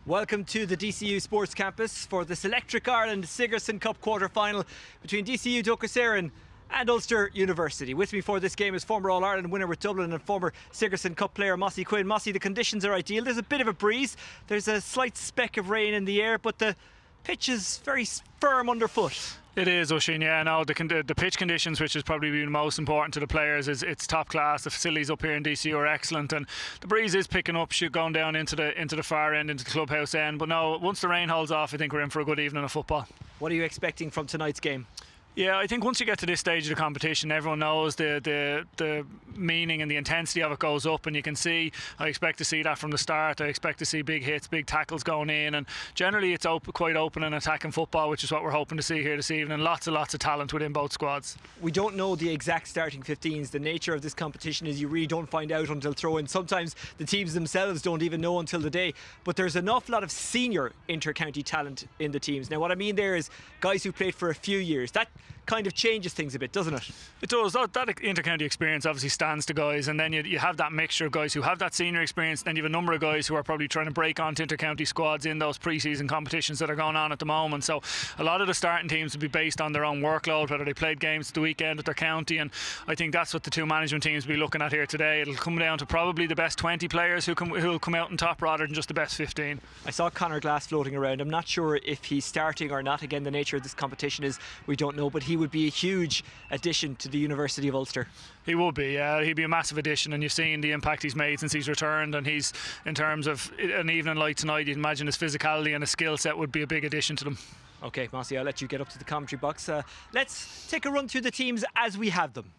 Welcome to the DCU Sports Campus for this electric Ireland Sigerson Cup quarter-final between DCU Docus and Ulster University. With me for this game is former All-Ireland winner with Dublin and former Sigerson Cup player Mossy Quinn. Mossy, the conditions are ideal. There's a bit of a breeze. There's a slight speck of rain in the air, but the pitch is very firm underfoot. It is, Oisín, yeah. No, the pitch conditions, which is probably the most important to the players, it's top class. The facilities up here in DCU are excellent, and the breeze is picking up, going down into the far end, into the clubhouse end. But no, once the rain holds off, I think we're in for a good evening of football. What are you expecting from tonight's game? Yeah, I think once you get to this stage of the competition, everyone knows the meaning and the intensity of it goes up, and you can see, I expect to see that from the start. I expect to see big hits, big tackles going in, and generally it's quite open and attacking football, which is what we're hoping to see here this evening. Lots and lots of talent within both squads. We don't know the exact starting 15s. The nature of this competition is you really don't find out until throw-in. Sometimes the teams themselves don't even know until the day, but there's an awful lot of senior inter-county talent in the teams. Now what I mean there is guys who played for a few years. That kind of changes things a bit, doesn't it? It does. That inter-county experience obviously stands to guys, and then you have that mixture of guys who have that senior experience. Then you have a number of guys who are probably trying to break onto inter-county squads in those pre-season competitions that are going on at the moment. So a lot of the starting teams will be based on their own workload, whether they played games at the weekend at their county, and I think that's what the two management teams will be looking at here today. It'll come down to probably the best 20 players who will come out on top rather than just the best 15. I saw Conor Glass floating around. I'm not sure if he's starting or not. Again, the nature of this competition is we don't know, but he would be a huge addition to the University of Ulster. He would be, yeah. He'd be a massive addition, and you've seen the impact he's made since he's returned, and he's, in terms of an evening like tonight, you'd imagine his physicality and his skill set would be a big addition to them. Okay, Mossy, I'll let you get up to the commentary box. Let's take a run through the teams as we have them.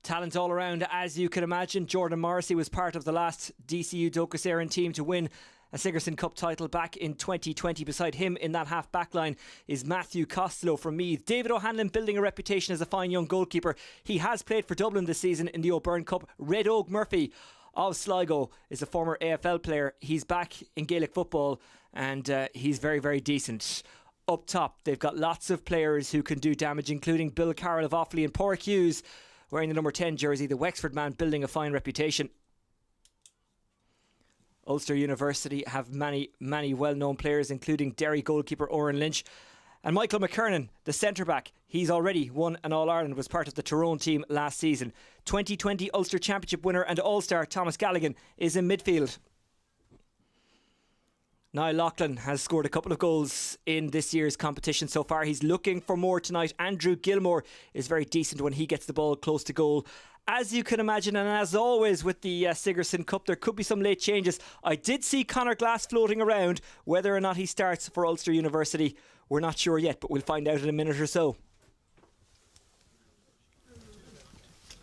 Talent all around, as you can imagine. Jordan Morrissey was part of the last DCU Docus team to win a Sigerson Cup title back in 2020. Beside him in that half back line is Matthew Costello from Meath. David O'Hanlon building a reputation as a fine young goalkeeper. He has played for Dublin this season in the O'Byrne Cup. Red Oak Murphy of Sligo is a former AFL player. He's back in Gaelic football, and he's very, very decent. Up top, they've got lots of players who can do damage, including Bill Carroll of Offaly and Pádraig Hughes, wearing the number 10 jersey, the Wexford man, building a fine reputation. Ulster University have many, many well-known players, including Derry goalkeeper Oran Lynch. And Michael McKernan, the centre-back, he's already won an All-Ireland, was part of the Tyrone team last season. 2020 Ulster Championship winner and All-Star Thomas Galligan is in midfield. Niall Loughlin has scored a couple of goals in this year's competition so far. He's looking for more tonight. Andrew Gilmore is very decent when he gets the ball close to goal. As you can imagine, and as always with the Sigerson Cup, there could be some late changes. I did see Conor Glass floating around. Whether or not he starts for Ulster University, we're not sure yet, but we'll find out in a minute or so.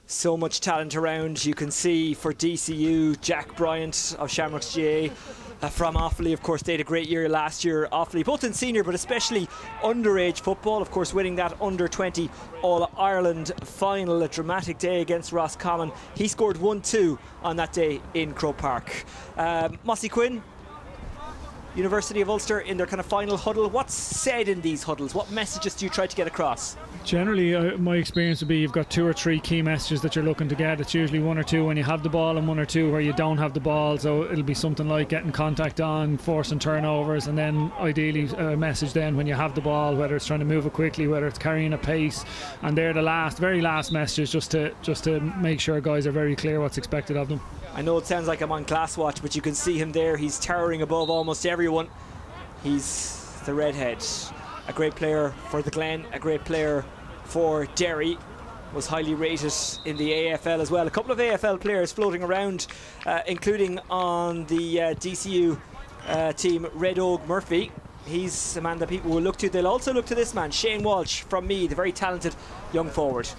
So much talent around. You can see for DCU, Jack Bryant of Shamrocks GA. From Offaly, of course, they had a great year last year. Offaly, both in senior but especially underage football, of course, winning that under-20 All-Ireland final. A dramatic day against Roscommon. He scored 1-2 on that day in Croke Park. Mossy Quinn, University of Ulster in their kind of final huddle. What's said in these huddles? What messages do you try to get across? Generally, my experience would be you've got 2 or 3 key messages that you're looking to get. It's usually 1 or 2 when you have the ball and 1 or 2 where you don't have the ball. So it'll be something like getting contact on, forcing turnovers, and then ideally a message then when you have the ball, whether it's trying to move it quickly, whether it's carrying a pace. And they're the very last messages just to make sure guys are very clear what's expected of them. I know it sounds like I'm on class watch, but you can see him there. He's towering above almost everyone. He's the redhead. A great player for the Glen, a great player for Derry. Was highly rated in the AFL as well. A couple of AFL players floating around, including on the DCU team, Red Oak Murphy. He's a man that people will look to. They'll also look to this man, Shane Walsh from Meath, the very talented young forward.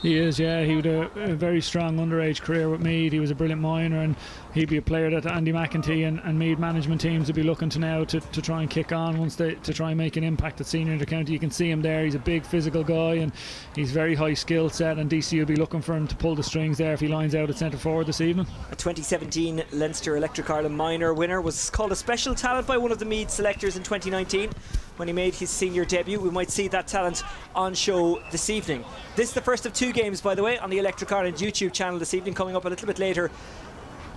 He is, yeah. He had a very strong underage career with Meath. He was a brilliant minor, and he'd be a player that Andy McEntee and Meath management teams would be looking to now to try and kick on once to try and make an impact at senior intercounty. You can see him there. He's a big physical guy, and he's very high skill set, and DCU will be looking for him to pull the strings there if he lines out at centre forward this evening. A 2017 Leinster Electric Ireland minor winner, was called a special talent by one of the Meath selectors in 2019 when he made his senior debut. We might see that talent on show this evening. This is the first of 2 games, by the way, on the Electric Ireland YouTube channel this evening. Coming up a little bit later,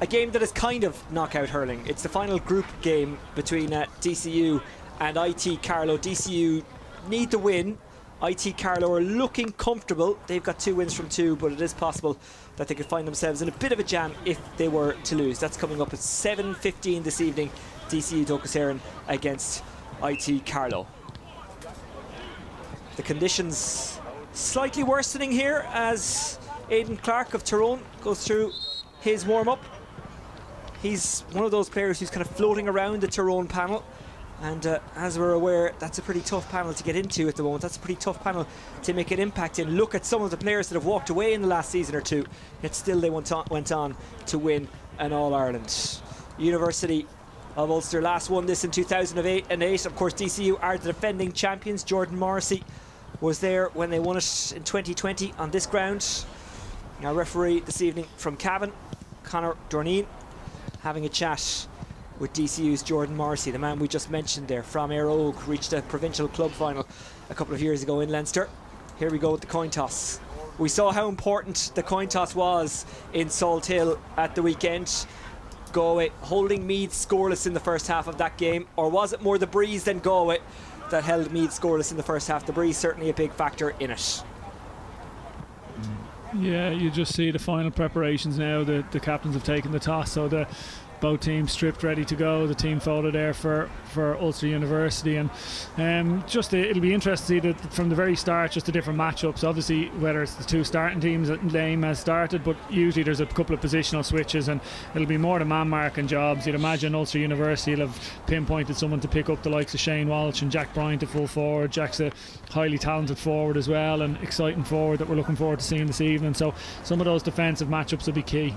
a game that is kind of knockout hurling. It's the final group game between DCU and IT Carlow. DCU need to win. IT Carlow are looking comfortable. They've got 2 wins from 2, but it is possible that they could find themselves in a bit of a jam if they were to lose. That's coming up at 7:15 this evening. DCU Dochas Éireann against IT Carlow. The conditions slightly worsening here as Aidan Clark of Tyrone goes through his warm-up. He's one of those players who's kind of floating around the Tyrone panel, and as we're aware, that's a pretty tough panel to get into at the moment. That's a pretty tough panel to make an impact in. Look at some of the players that have walked away in the last season or two, yet still they went on to win an All-Ireland. University of Ulster last won this in 2008. Of course, DCU are the defending champions. Jordan Morrissey was there when they won it in 2020 on this ground. Our referee this evening from Cavan, Conor Dorneen, having a chat with DCU's Jordan Morrissey, the man we just mentioned there from Éire Óg, reached a provincial club final a couple of years ago in Leinster. Here we go with the coin toss. We saw how important the coin toss was in Salt Hill at the weekend. Galway holding Meath scoreless in the first half of that game, or was it more the breeze than Galway that held Meath scoreless in the first half? The breeze certainly a big factor in it. Yeah, you just see the final preparations now. The captains have taken the toss, so both teams stripped, ready to go. The team photo there for Ulster University, and it'll be interesting to see that from the very start, just the different matchups. Obviously, whether it's the 2 starting teams that Lame has started, but usually there's a couple of positional switches, and it'll be more the man marking jobs. You'd imagine Ulster University will have pinpointed someone to pick up the likes of Shane Walsh and Jack Bryant at full forward. Jack's a highly talented forward as well, and exciting forward that we're looking forward to seeing this evening. So some of those defensive matchups will be key.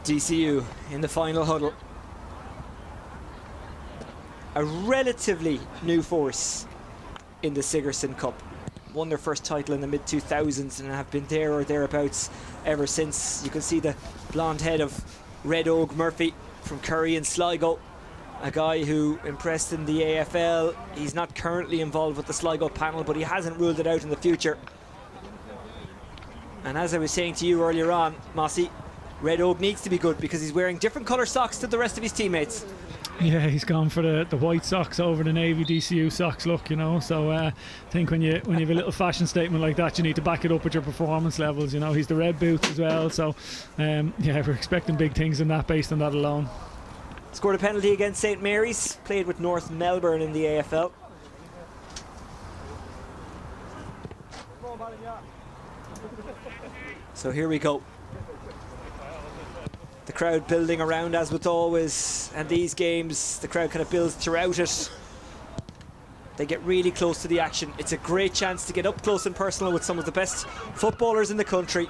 DCU in the final huddle. A relatively new force in the Sigerson Cup. Won their first title in the mid-2000s and have been there or thereabouts ever since. You can see the blonde head of Red Oak Murphy from Curry and Sligo, a guy who impressed in the AFL. He's not currently involved with the Sligo panel, but he hasn't ruled it out in the future. And as I was saying to you earlier on, Mossy, Red Oak needs to be good because he's wearing different colour socks to the rest of his teammates. Yeah, he's gone for the white socks over the navy DCU socks look, you know. So I think when you have a little fashion statement like that, you need to back it up with your performance levels. You know, he's the red boots as well. So yeah, we're expecting big things in that based on that alone. Scored a penalty against St Mary's. Played with North Melbourne in the AFL. So here we go. The crowd building around, as with always, and these games the crowd kind of builds throughout it. They get really close to the action. It's a great chance to get up close and personal with some of the best footballers in the country,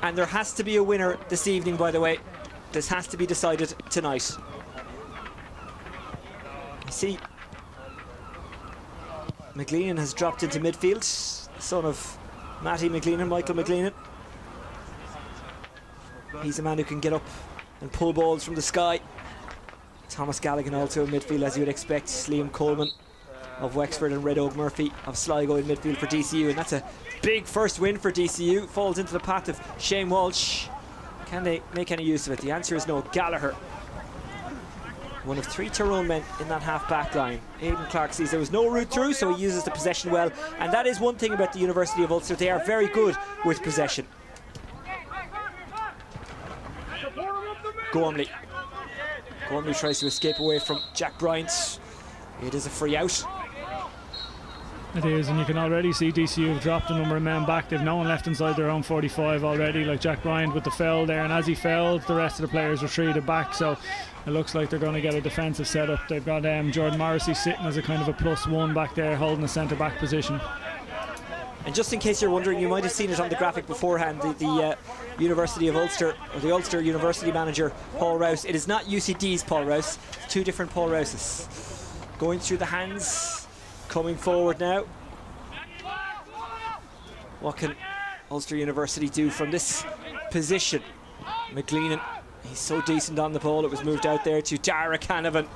and there has to be a winner this evening, by the way. This has to be decided tonight. You see McLean has dropped into midfield, the son of Matty McLean, Michael McLean. He's a man who can get up and pull balls from the sky. Thomas Galligan also in midfield, as you would expect. Liam Coleman of Wexford and Red Oak Murphy of Sligo in midfield for DCU, and that's a big first win for DCU. Falls into the path of Shane Walsh. Can they make any use of it? The answer is no. Gallagher, one of 3 Tyrone men in that half-back line. Aidan Clark sees there was no route through, so he uses the possession well, and that is one thing about the University of Ulster. They are very good with possession. Gormley tries to escape away from Jack Bryant. It is a free out. It is, and you can already see DCU have dropped a number of men back. They've no one left inside their own 45 already, like Jack Bryant with the foul there, and as he fouled, the rest of the players retreated back, so it looks like they're going to get a defensive setup. They've got Jordan Morrissey sitting as a kind of a +1 back there, holding the centre back position. And just in case you're wondering, you might have seen it on the graphic beforehand, the University of Ulster, or the Ulster University manager, Paul Rouse. It is not UCD's Paul Rouse, it's two different Paul Rouses. Going through the hands, coming forward now. What can Ulster University do from this position? McLeanan, he's so decent on the ball, it was moved out there to Dara Canavan.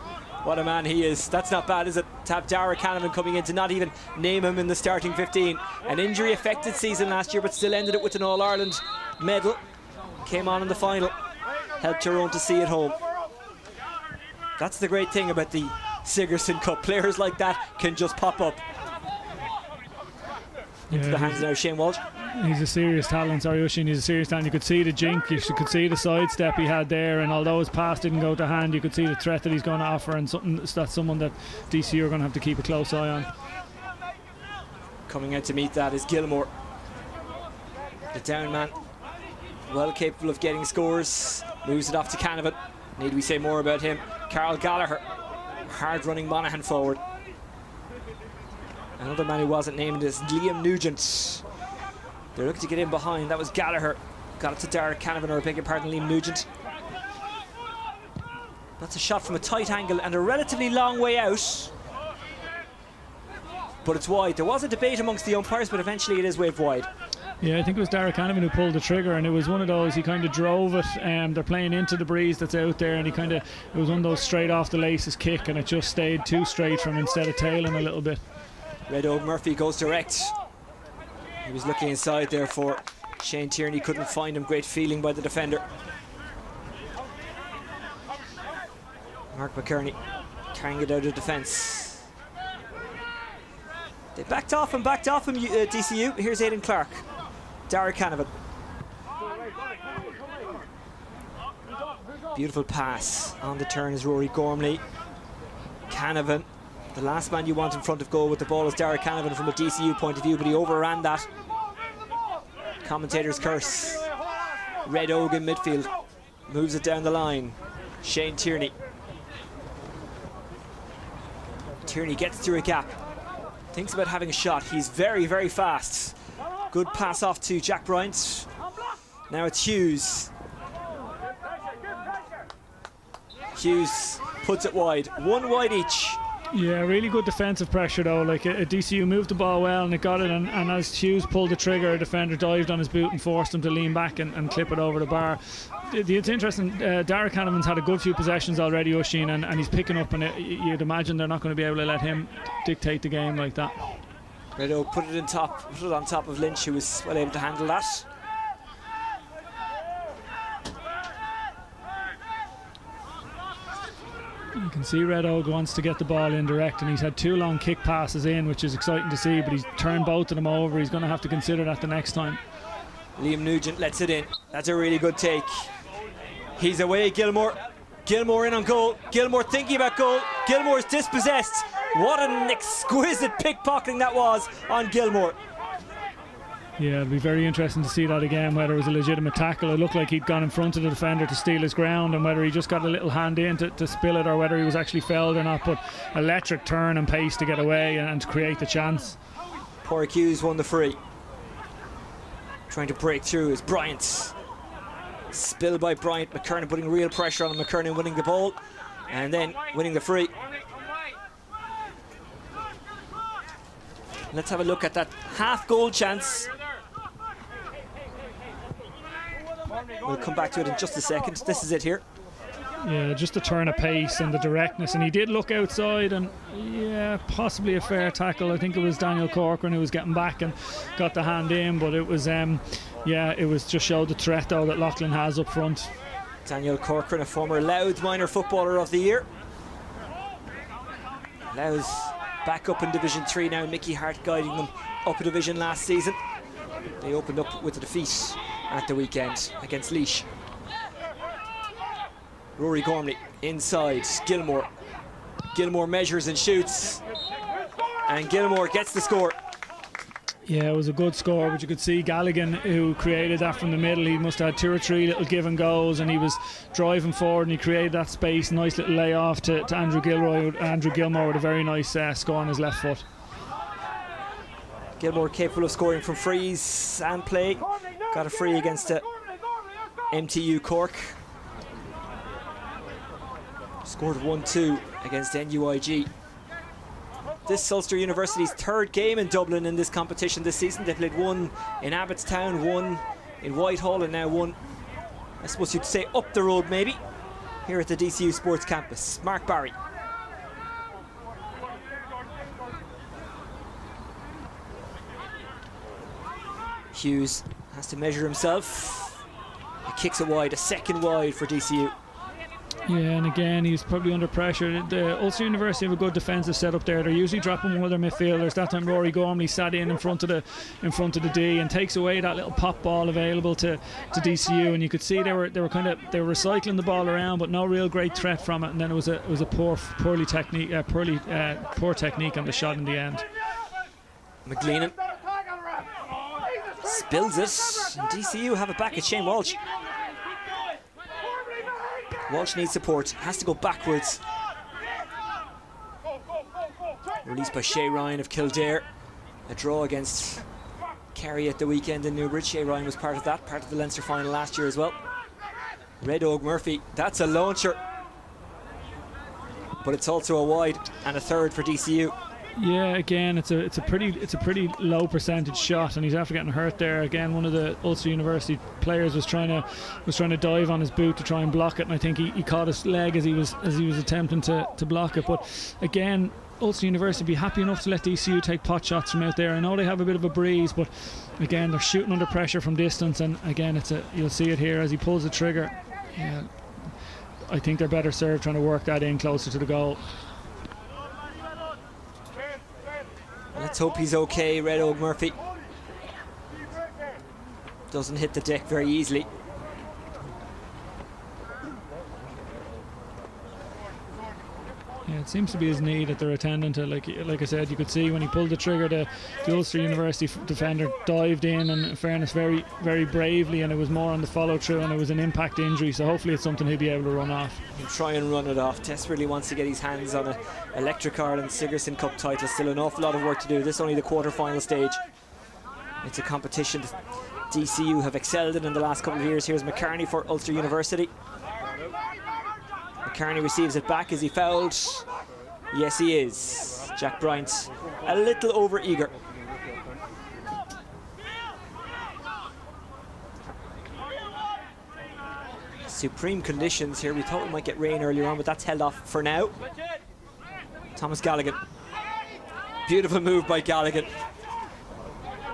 What a man he is. That's not bad, is it? To have Dara Canavan coming in, to not even name him in the starting 15. An injury affected season last year, but still ended it with an All-Ireland medal. Came on in the final, helped Tyrone to see it home. That's the great thing about the Sigerson Cup. Players like that can just pop up. Into the hands now, Shane Walsh. He's a serious talent, sorry Oisín, he's a serious talent. You could see the jink, you could see the sidestep he had there, and although his pass didn't go to hand, you could see the threat that he's going to offer, and that's someone that DCU are going to have to keep a close eye on. Coming out to meet that is Gilmore. The down man, well capable of getting scores, moves it off to Canavan. Need we say more about him? Carl Gallagher, hard running Monaghan forward. Another man who wasn't named is Liam Nugent. They're looking to get in behind. That was Gallagher. Got it to Derek Canavan, or I beg your pardon, Liam Nugent. That's a shot from a tight angle and a relatively long way out. But it's wide. There was a debate amongst the umpires, but eventually it is waved wide. Yeah, I think it was Derek Canavan who pulled the trigger, and it was one of those, he kind of drove it, they're playing into the breeze that's out there, and it was one of those straight off the laces kick, and it just stayed too straight from him instead of tailing a little bit. Red Oak Murphy goes direct. He was looking inside there for Shane Tierney, couldn't find him. Great feeling by the defender. Mark McKerney carrying it out of defence. They backed off him, DCU. Here's Aidan Clark. Dara Canavan. Beautiful pass. On the turn is Rory Gormley. Canavan. The last man you want in front of goal with the ball is Dara Canavan from a DCU point of view, but he overran that. Commentator's curse. Red Oak in midfield. Moves it down the line. Shane Tierney. Tierney gets through a gap. Thinks about having a shot. He's very, very fast. Good pass off to Jack Bryant. Now it's Hughes. Hughes puts it wide. One wide each. Yeah, really good defensive pressure though. Like a DCU moved the ball well and it got it, and as Hughes pulled the trigger, a defender dived on his boot and forced him to lean back and clip it over the bar. It's interesting, Dara Canavan's had a good few possessions already, Oisín, and he's picking up, and you'd imagine they're not going to be able to let him dictate the game like that. Red Oak put it on top of Lynch, who was well able to handle that. You can see Red Oak wants to get the ball in direct, and he's had two long kick passes in, which is exciting to see, but he's turned both of them over. He's going to have to consider that the next time. Liam Nugent lets it in. That's a really good take. He's away, Gilmore. Gilmore in on goal. Gilmore thinking about goal. Gilmore's dispossessed. What an exquisite pickpocketing that was on Gilmore. Yeah, it'll be very interesting to see that again, whether it was a legitimate tackle. It looked like he'd gone in front of the defender to steal his ground, and whether he just got a little hand in to spill it, or whether he was actually fouled or not. But electric turn and pace to get away and to create the chance. Porrick Hughes won the free. Trying to break through is Bryant. Spill by Bryant. McKernan putting real pressure on him. McKernan winning the ball and then winning the free. Let's have a look at that half goal chance. We'll come back to it in just a second. This is it here. Yeah, just the turn of pace and the directness, and he did look outside, and yeah, possibly a fair tackle. I think it was Daniel Corcoran who was getting back and got the hand in, but it was yeah, it was just showed the threat though that Loughlin has up front. Daniel Corcoran, a former Louth Minor Footballer of the Year. Louth back up in Division 3 now. Mickey Hart guiding them up a division last season. They opened up with a defeat at the weekend against Laois. Rory Gormley inside. Gilmore. Gilmore measures and shoots, and Gilmore gets the score. Yeah, it was a good score, but you could see Galligan, who created that from the middle, he must have had 2 or 3 little give and goes, and he was driving forward and he created that space. Nice little layoff to Andrew Gilmore with a very nice score on his left foot. Gilmore capable of scoring from frees and play. Got a free against MTU Cork. Scored 1-2 against NUIG. This is Ulster University's third game in Dublin in this competition this season. They played one in Abbottstown, one in Whitehall, and now one, I suppose you'd say, up the road maybe, here at the DCU Sports Campus. Mark Barry. Hughes has to measure himself. He kicks it wide, a second wide for DCU. Yeah, and again, he's probably under pressure. The Ulster University have a good defensive setup there. They're usually dropping one of their midfielders. That time Rory Gormley sat in front of the D and takes away that little pop ball available to DCU. And you could see they were recycling the ball around, but no real great threat from it. And then it was a poor technique on the shot in the end. McGleenan spills it, and DCU have it back at Shane Walsh. Walsh needs support, has to go backwards. Released by Shay Ryan of Kildare. A draw against Kerry at the weekend in Newbridge. Shay Ryan was part of that, part of the Leinster final last year as well. Red Oak Murphy, that's a launcher. But it's also a wide and a third for DCU. Yeah, again, it's a pretty low percentage shot, and he's after getting hurt there. Again, one of the Ulster University players was trying to dive on his boot to try and block it, and I think he caught his leg as he was attempting to block it. But again, Ulster University be happy enough to let DCU take pot shots from out there. I know they have a bit of a breeze, but again, they're shooting under pressure from distance, and again, you'll see it here as he pulls the trigger. Yeah, I think they're better served trying to work that in closer to the goal. Let's hope he's okay, Red Oak Murphy. Doesn't hit the deck very easily. Yeah, it seems to be his knee that they're attending to. Like I said, you could see when he pulled the trigger, the Ulster University defender dived in, and in fairness, very, very bravely, and it was more on the follow through, and it was an impact injury, so hopefully it's something he'll be able to run off. He'll try and run it off. Desperately wants to get his hands on an Electric Ireland Sigerson Cup title. Still an awful lot of work to do. This is only the quarter-final stage. It's a competition that DCU have excelled in the last couple of years. Here's McCartney for Ulster University. McCartney receives it back. Is he fouled? Yes, he is. Jack Bryant a little over eager. Supreme conditions here. We thought we might get rain earlier on, but that's held off for now. Thomas Galligan. Beautiful move by Galligan.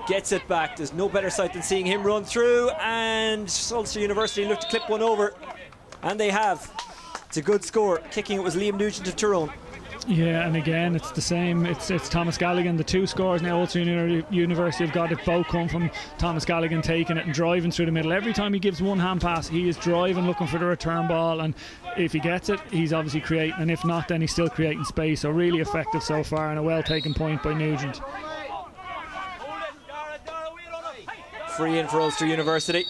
Gets it back. There's no better sight than seeing him run through, and Ulster University look to clip one over, and they have. It's a good score. Kicking it was Liam Nugent of Tyrone. Yeah, and again, it's the same. It's Thomas Galligan. The two scores now Ulster University have got it. Both come from Thomas Galligan taking it and driving through the middle. Every time he gives one hand pass, he is driving, looking for the return ball, and if he gets it, he's obviously creating, and if not, then he's still creating space. So really effective so far, and a well taken point by Nugent. Free in for Ulster University.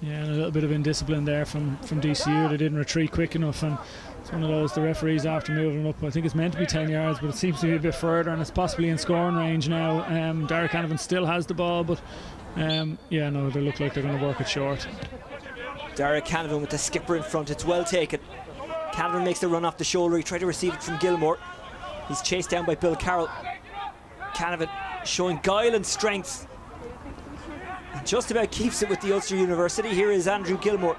Yeah, and a little bit of indiscipline there from DCU. They didn't retreat quick enough, and it's one of those, the referees after moving up, I think it's meant to be 10 yards, but it seems to be a bit further, and it's possibly in scoring range now. Derek Canavan still has the ball, but yeah, no, they look like they're going to work it short. Derek Canavan with the skipper in front. It's well taken. Canavan makes the run off the shoulder. He tried to receive it from Gilmore. He's chased down by Bill Carroll. Canavan showing guile and strength. Just about keeps it with the Ulster University. Here is Andrew Gilmore.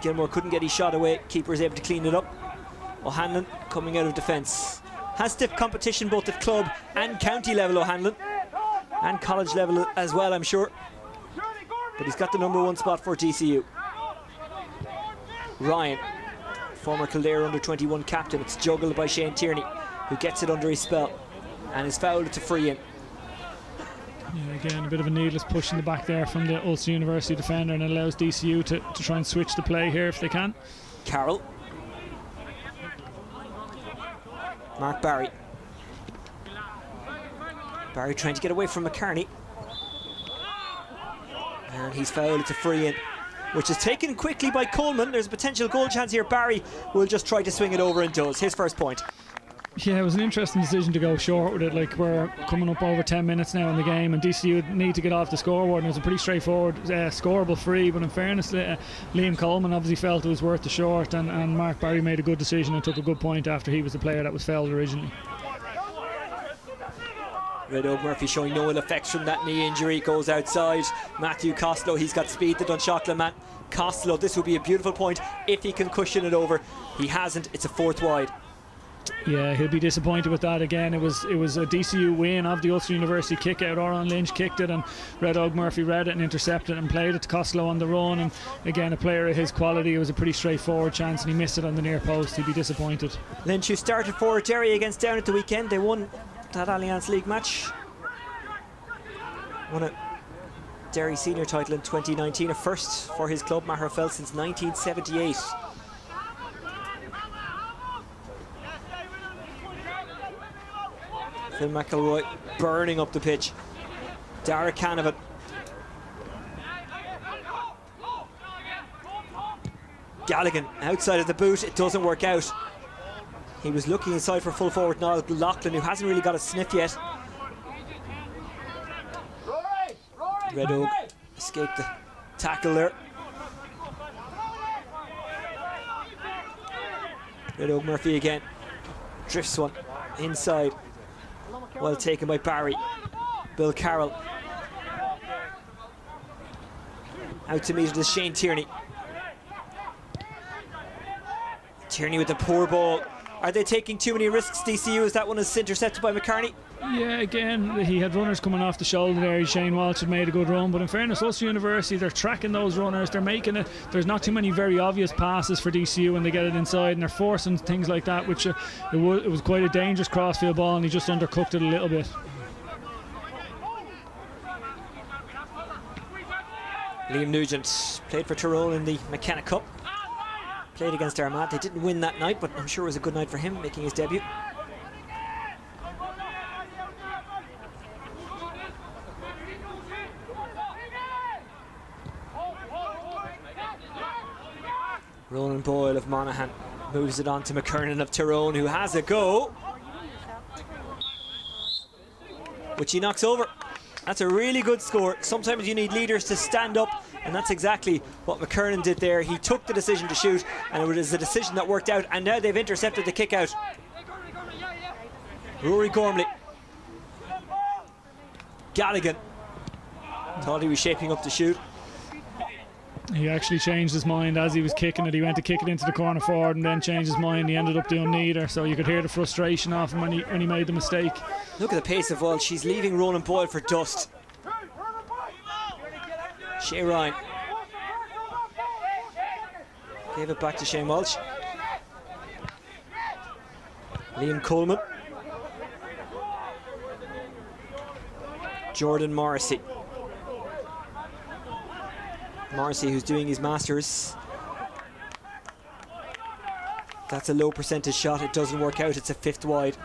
Gilmore couldn't get his shot away. Keeper is able to clean it up. O'Hanlon coming out of defence. Has stiff competition both at club and county level, O'Hanlon. And college level as well, I'm sure. But he's got the number one spot for DCU. Ryan, former Kildare under-21 captain. It's juggled by Shane Tierney, who gets it under his spell and is fouled to free in. Yeah, again, a bit of a needless push in the back there from the Ulster University defender, and it allows DCU to try and switch the play here if they can. Carroll. Mark Barry. Barry trying to get away from McCartney. And he's fouled. It's a free in. which is taken quickly by Coleman. There's a potential goal chance here. Barry will just try to swing it over and does. His first point. Yeah, it was an interesting decision to go short with it. Like, we're coming up over 10 minutes now in the game, and DCU need to get off the scoreboard, and it was a pretty straightforward scoreable free. But in fairness, Liam Coleman obviously felt it was worth the short, and Mark Barry made a good decision and took a good point after he was the player that was fouled originally. Red Oak Murphy showing no ill effects from that knee injury. Goes outside. Matthew Costello, he's got speed, the Dunshaughlin man. Costello, this would be a beautiful point if he can cushion it over. He hasn't. It's a fourth wide. Yeah, he'll be disappointed with that again. It was a DCU win of the Ulster University kick out. Oran Lynch kicked it, and Red Oak Murphy read it and intercepted and played it to Costello on the run. And again, a player of his quality, it was a pretty straightforward chance, and he missed it on the near post. He'd be disappointed. Lynch, who started for Derry against Down at the weekend, they won that Allianz League match. Won a Derry senior title in 2019, a first for his club, Maher Fell, since 1978. Phil McElroy burning up the pitch. Derek Canavan. Galligan outside of the boot. It doesn't work out. He was looking inside for full forward Niall Loughlin, who hasn't really got a sniff yet. Red Oak escaped the tackle there. Red Oak Murphy again. Drifts one inside. Well taken by Barry. Bill Carroll. Out to meet it is Shane Tierney. Tierney with the poor ball. Are they taking too many risks, DCU, as that one is intercepted by McCartney? Yeah, again, he had runners coming off the shoulder there. Shane Walsh had made a good run, but in fairness, Ulster University, they're tracking those runners, they're making it. There's not too many very obvious passes for DCU when they get it inside, and they're forcing things like that, which it was quite a dangerous crossfield ball, and he just undercooked it a little bit. Liam Nugent played for Tyrone in the McKenna Cup. Played against Armagh. They didn't win that night, but I'm sure it was a good night for him, making his debut. Ronan Boyle of Monaghan moves it on to McKernan of Tyrone, who has a go, which he knocks over. That's a really good score. Sometimes you need leaders to stand up, and that's exactly what McKernan did there. He took the decision to shoot, and it was a decision that worked out, and now they've intercepted the kick out. Rory Gormley. Galligan thought he was shaping up to shoot. He actually changed his mind as he was kicking it. He went to kick it into the corner forward and then changed his mind. He ended up doing neither, so you could hear the frustration off him when he made the mistake. Look at the pace of Walsh. She's leaving Ronan Boyle for dust. Shay Ryan gave it back to Shane Walsh. Liam Coleman. Jordan Morrissey. Morrissey, who's doing his masters. That's a low percentage shot. It doesn't work out. It's a fifth wide.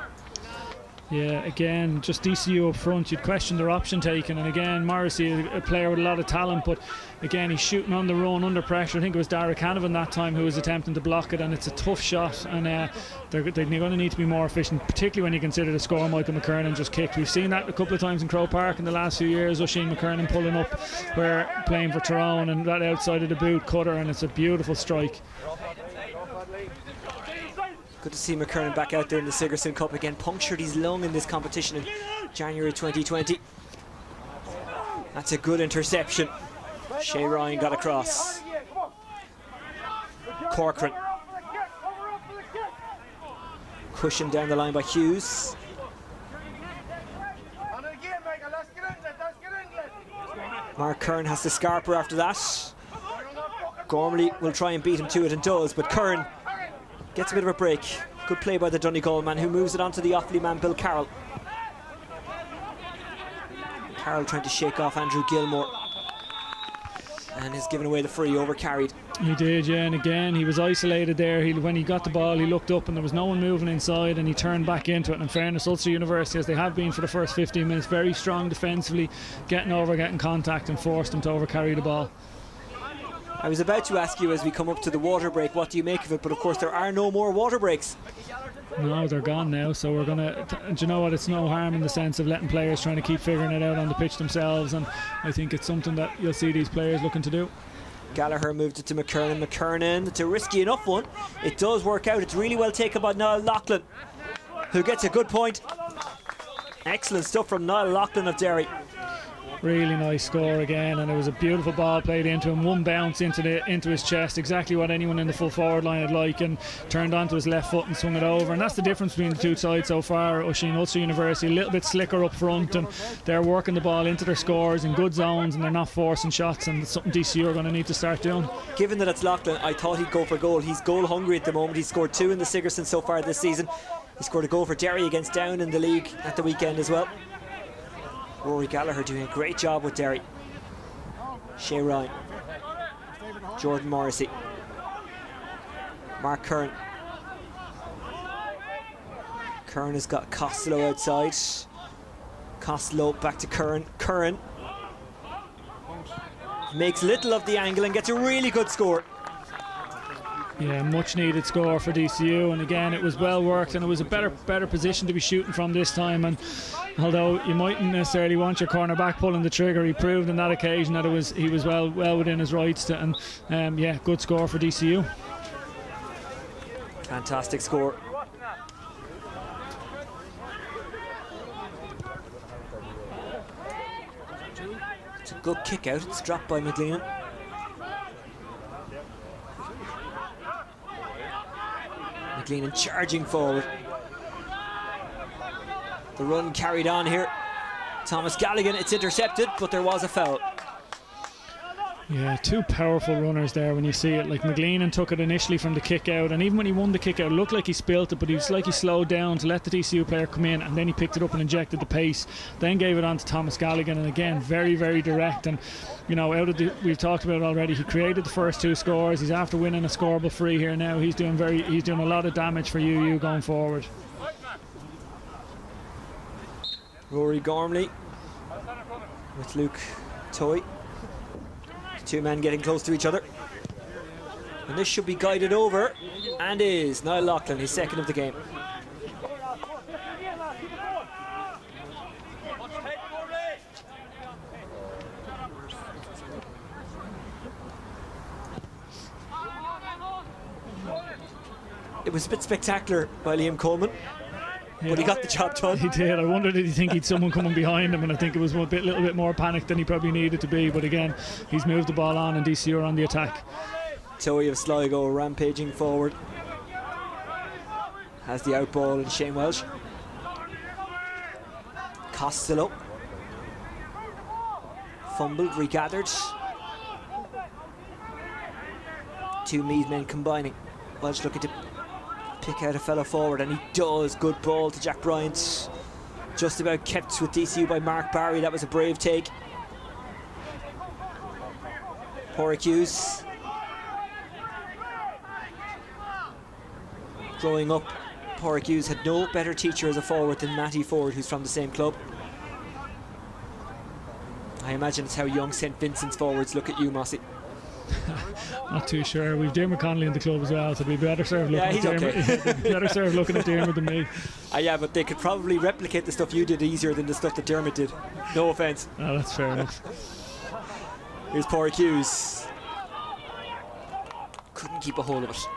Yeah, again, just DCU up front, you'd question their option taking, and again, Morrissey, a player with a lot of talent, but again, he's shooting on the run under pressure. I think it was Dara Canavan that time who was attempting to block it, and it's a tough shot, and they're going to need to be more efficient, particularly when you consider the score Michael McKernan just kicked. We've seen that a couple of times in Croke Park in the last few years, Oisin McKernan pulling up where playing for Tyrone, and that outside of the boot cutter, and it's a beautiful strike. Good to see McKernan back out there in the Sigerson Cup again. Punctured his lung in this competition in January 2020. That's a good interception. Shay Ryan got across. Corcoran. Cushioned down the line by Hughes. Mark Kern has to scarper after that. Gormley will try and beat him to it and does, but Kern gets a bit of a break. Good play by the Donegal man, who moves it on to the Offaly man, Bill Carroll. Carroll trying to shake off Andrew Gilmore, and has given away the free, overcarried. He did, yeah, and again, he was isolated there. When he got the ball, he looked up and there was no one moving inside, and he turned back into it. And in fairness, Ulster University, as they have been for the first 15 minutes, very strong defensively, getting over, getting contact, and forced him to overcarry the ball. I was about to ask you as we come up to the water break, what do you make of it? But of course there are no more water breaks. No, they're gone now, so we're gonna. Do you know what? It's no harm in the sense of letting players trying to keep figuring it out on the pitch themselves, and I think it's something that you'll see these players looking to do. Gallagher moved it to McKernan. McKernan, it's a risky enough one. It does work out. It's really well taken by Niall Loughlin, who gets a good point. Excellent stuff from Niall Loughlin of Derry. Really nice score again, and it was a beautiful ball played into him. One bounce into his chest, exactly what anyone in the full forward line would like, and turned onto his left foot and swung it over. And that's the difference between the two sides so far. Oisin, Ulster University, a little bit slicker up front, and they're working the ball into their scores in good zones, and they're not forcing shots, and it's something DCU are going to need to start doing. Given that it's Loughlin, I thought he'd go for goal. He's goal hungry at the moment. He's scored 2 in the Sigerson so far this season. He scored a goal for Derry against Down in the league at the weekend as well. Rory Gallagher doing a great job with Derry. Shay Ryan, Jordan Morrissey, Mark Curran. Curran has got Costello outside. Costello back to Curran. Curran makes little of the angle and gets a really good score. Yeah, much needed score for DCU, and again it was well worked, and it was a better position to be shooting from this time. And although you mightn't necessarily want your cornerback pulling the trigger, he proved on that occasion that he was well within his rights to, and yeah, good score for DCU. Fantastic score. It's a good kick out. It's dropped by McLean. McLean charging forward. The run carried on here. Thomas Galligan, it's intercepted, but there was a foul. Yeah, two powerful runners there when you see it. Like McLean took it initially from the kick out, and even when he won the kick out, it looked like he spilt it, but he was like he slowed down to let the DCU player come in, and then he picked it up and injected the pace, then gave it on to Thomas Galligan, and again very, very direct. And you know, we've talked about it already, he created the first 2 scores. He's after winning a scoreable free here now. He's doing a lot of damage for UU going forward. Rory Gormley with Luke Toy. 2 men getting close to each other, and this should be guided over, and is Niall Loughlin, his second of the game. It was a bit spectacular by Liam Coleman, but he got the job done. He did. I wondered, did he think he'd someone coming behind him, and I think it was a little bit more panicked than he probably needed to be. But again, he's moved the ball on, and DCU are on the attack. Toey of Sligo rampaging forward. Has the out ball in Shane Welsh. Costello. Fumbled, regathered. 2 Meath men combining. Welsh looking to pick out a fellow forward, and he does. Good ball to Jack Bryant. Just about kept with DCU by Mark Barry. That was a brave take. Porrick Hughes. Growing up, Porrick Hughes had no better teacher as a forward than Matty Ford, who's from the same club. I imagine it's how young St Vincent's forwards look at you, Mossy. Not too sure. We've Dermot Connolly in the club as well, so we'd be better served looking at Dermot. Okay. Better served looking at Dermot than me. Yeah, but they could probably replicate the stuff you did easier than the stuff that Dermot did. No offence. Oh, that's fair enough. Here's Porrick Hughes. Couldn't keep a hold of it.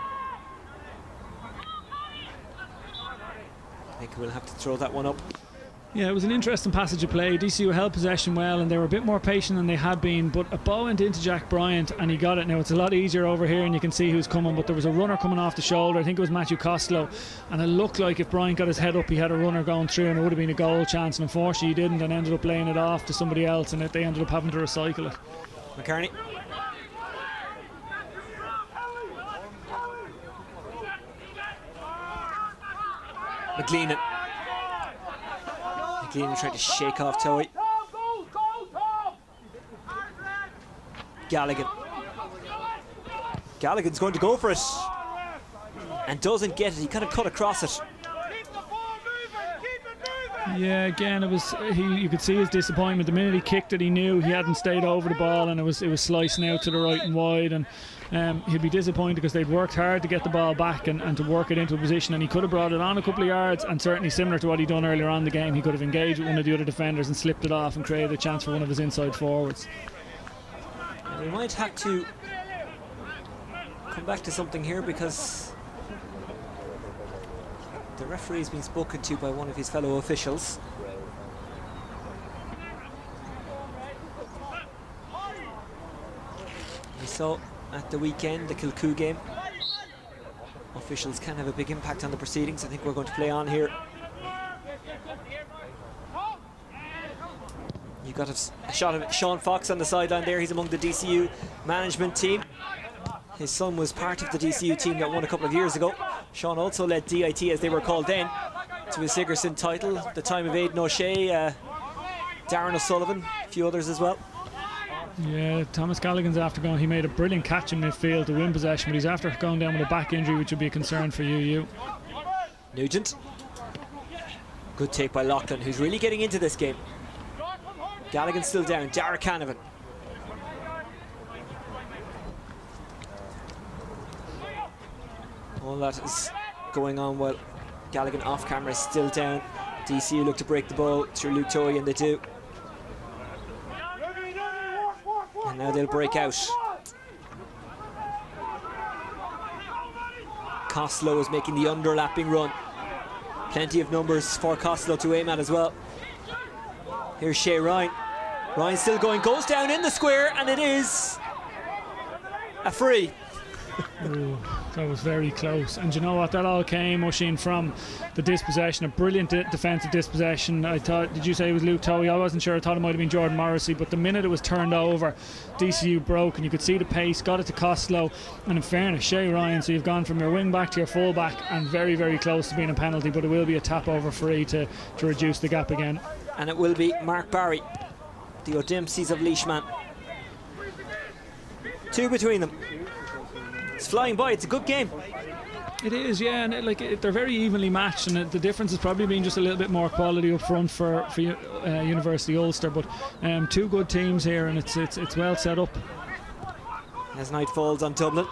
I think we'll have to throw that one up. Yeah, it was an interesting passage of play. DCU held possession well, and they were a bit more patient than they had been, but a ball went into Jack Bryant and he got it. Now it's a lot easier over here and you can see who's coming, but there was a runner coming off the shoulder. I think it was Matthew Costello, and it looked like if Bryant got his head up he had a runner going through and it would have been a goal chance, and unfortunately he didn't, and ended up laying it off to somebody else, and they ended up having to recycle it. McCartney. McLean trying to shake off Toey. Galligan's going to go for it and doesn't get it. He kind of cut across it. Yeah, again, it was you could see his disappointment. The minute he kicked it, he knew he hadn't stayed over the ball, and it was slicing out to the right and wide. And he'd be disappointed because they'd worked hard to get the ball back and to work it into a position, and he could have brought it on a couple of yards. And certainly similar to what he'd done earlier on in the game, he could have engaged with one of the other defenders and slipped it off and created a chance for one of his inside forwards. We might have to come back to something here, because the referee's been spoken to by one of his fellow officials. We saw at the weekend the Kilcoo game. Officials can have a big impact on the proceedings. I think we're going to play on here. You got a shot of Sean Fox on the sideline there. He's among the DCU management team. His son was part of the DCU team that won a couple of years ago. Sean also led DIT, as they were called then, to a Sigerson title at the time of Aidan O'Shea, Darren O'Sullivan, a few others as well. Yeah, Thomas Callaghan's after going. He made a brilliant catch in midfield to win possession, but he's after going down with a back injury, which would be a concern for UU. Nugent. Good take by Loughlin, who's really getting into this game. Gallagher's still down. Dara Canavan. All that is going on while Gallagher off camera is still down. DCU look to break the ball through Luke Toy, and they do. And now they'll break out. Costello is making the underlapping run. Plenty of numbers for Costello to aim at as well. Here's Shea Ryan. Ryan still going, goes down in the square, and it is a free. Ooh, that was very close. And you know what, that all came, Oisín, from the dispossession, a brilliant defensive dispossession. I thought, did you say it was Luke Towie? I wasn't sure. I thought it might have been Jordan Morrissey, but the minute it was turned over, DCU broke, and you could see the pace, got it to Costello, and in fairness, Shea Ryan, so you've gone from your wing back to your full back, and very, very close to being a penalty, but it will be a tap over free to reduce the gap again. And it will be Mark Barry, the O'Dempseys of Leishman. Two between them. It's flying by. It's a good game. It is, yeah, and they're very evenly matched, and the difference has probably been just a little bit more quality up front for University Ulster. But two good teams here, and it's well set up. As night falls on Dublin,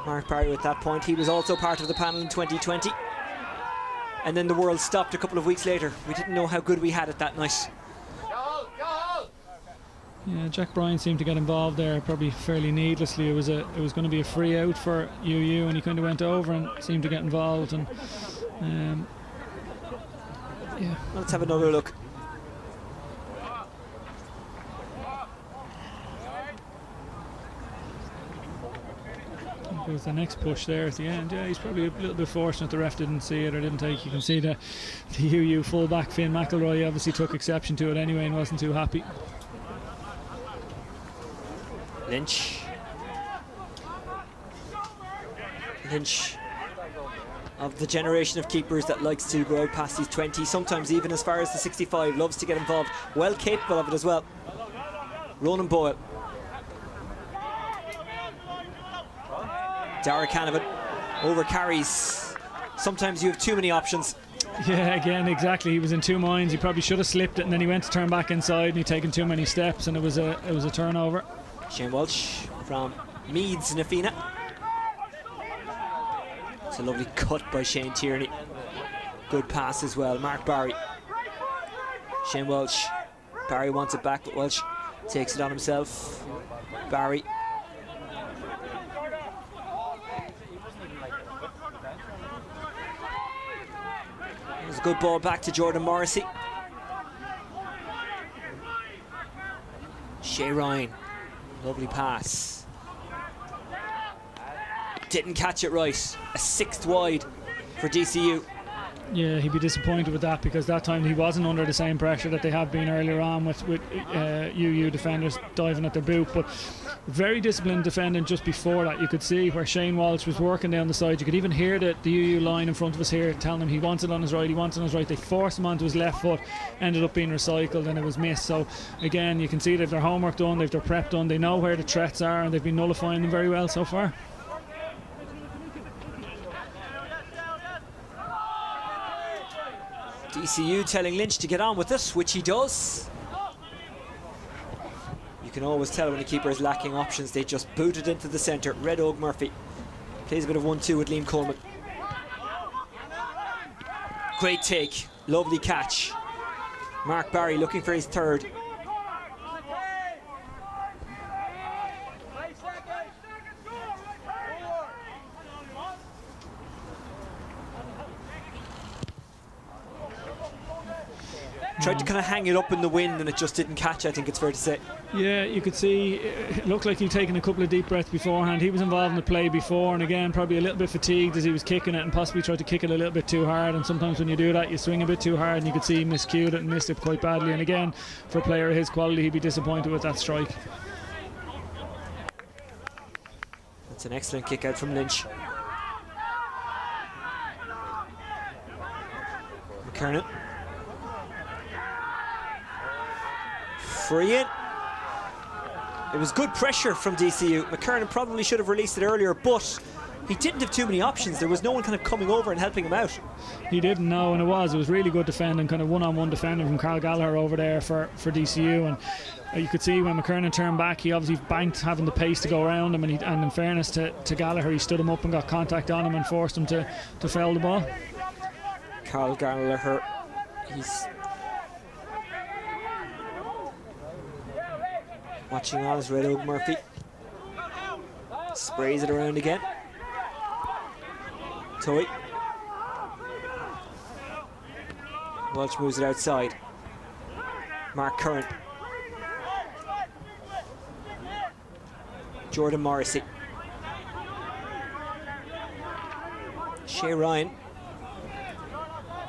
Mark Barry at that point, he was also part of the panel in 2020, and then the world stopped a couple of weeks later. We didn't know how good we had it that night. Yeah, Jack Bryan seemed to get involved there probably fairly needlessly. It was going to be a free out for UU, and he kind of went over and seemed to get involved. And yeah, let's have another look. It was the next push there at the end. Yeah, he's probably a little bit fortunate the ref didn't see it or didn't take. You can see the UU fullback Finn McElroy obviously took exception to it anyway and wasn't too happy. Lynch of the generation of keepers that likes to go out past his 20, sometimes even as far as the 65, loves to get involved, well capable of it as well. Ronan Boyle. Dara Canavan over carries. Sometimes you have too many options. Yeah, again, exactly. He was in two minds. He probably should have slipped it, and then he went to turn back inside, and he'd taken too many steps, and it was a turnover. Shane Walsh from Meads Nafina. It's a lovely cut by Shane Tierney. Good pass as well. Mark Barry. Shane Walsh. Barry wants it back, but Walsh takes it on himself. Barry. There's a good ball back to Jordan Morrissey. Shea Ryan. Lovely pass. Didn't catch it right. A sixth wide for DCU. Yeah, he'd be disappointed with that, because that time he wasn't under the same pressure that they have been earlier on with UU defenders diving at their boot. But very disciplined defending just before that. You could see where Shane Walsh was working down the side. You could even hear the UU line in front of us here telling him he wants it on his right, he wants it on his right. They forced him onto his left foot, ended up being recycled, and it was missed. So again, you can see they've their homework done, they've their prep done, they know where the threats are, and they've been nullifying them very well so far. DCU telling Lynch to get on with it, which he does. You can always tell when a keeper is lacking options. They just boot it into the centre. Red Oak Murphy plays a bit of 1-2 with Liam Coleman. Great take, lovely catch. Mark Barry looking for his third. Tried to kind of hang it up in the wind and it just didn't catch, I think it's fair to say. Yeah, you could see it looked like he'd taken a couple of deep breaths beforehand. He was involved in the play before, and again probably a little bit fatigued as he was kicking it and possibly tried to kick it a little bit too hard, and sometimes when you do that you swing a bit too hard, and you could see he miscued it and missed it quite badly. And again, for a player of his quality, he'd be disappointed with that strike. That's an excellent kick out from Lynch. McKernan. Free in. It was good pressure from DCU. McKernan probably should have released it earlier, but he didn't have too many options. There was no one kind of coming over and helping him out. He didn't know, and it was really good defending, kind of one-on-one defending from Carl Gallagher over there for DCU. And you could see when McKernan turned back, he obviously banked having the pace to go around him, and in fairness to Gallagher, he stood him up and got contact on him and forced him to foul the ball. Carl Gallagher, he's watching on as Red Oak Murphy sprays it around again. Toy. Welch moves it outside. Mark Curran. Jordan Morrissey. Shea Ryan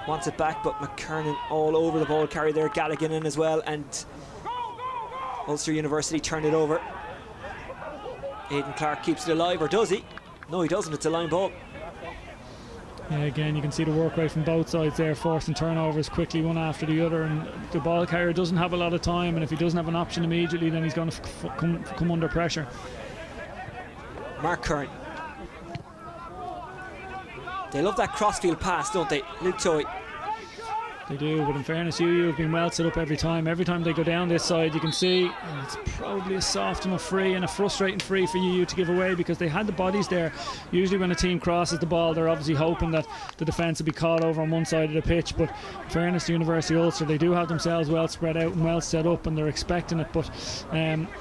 wants it back, but McKernan all over the ball carrier there. Galligan in as well, and Ulster University turn it over. Aidan Clark keeps it alive, or does he? No, he doesn't. It's a line ball. Yeah, again, you can see the work rate from both sides there, forcing turnovers quickly one after the other, and the ball carrier doesn't have a lot of time, and if he doesn't have an option immediately, then he's going to come under pressure. Mark Curran. They love that crossfield pass, don't they? Luke Toy. They do, but in fairness, UU have been well set up every time. Every time they go down this side, you can see it's probably a soft enough free and a frustrating free for UU to give away, because they had the bodies there. Usually when a team crosses the ball, they're obviously hoping that the defence will be caught over on one side of the pitch, but in fairness to University Ulster, they do have themselves well spread out and well set up, and they're expecting it. But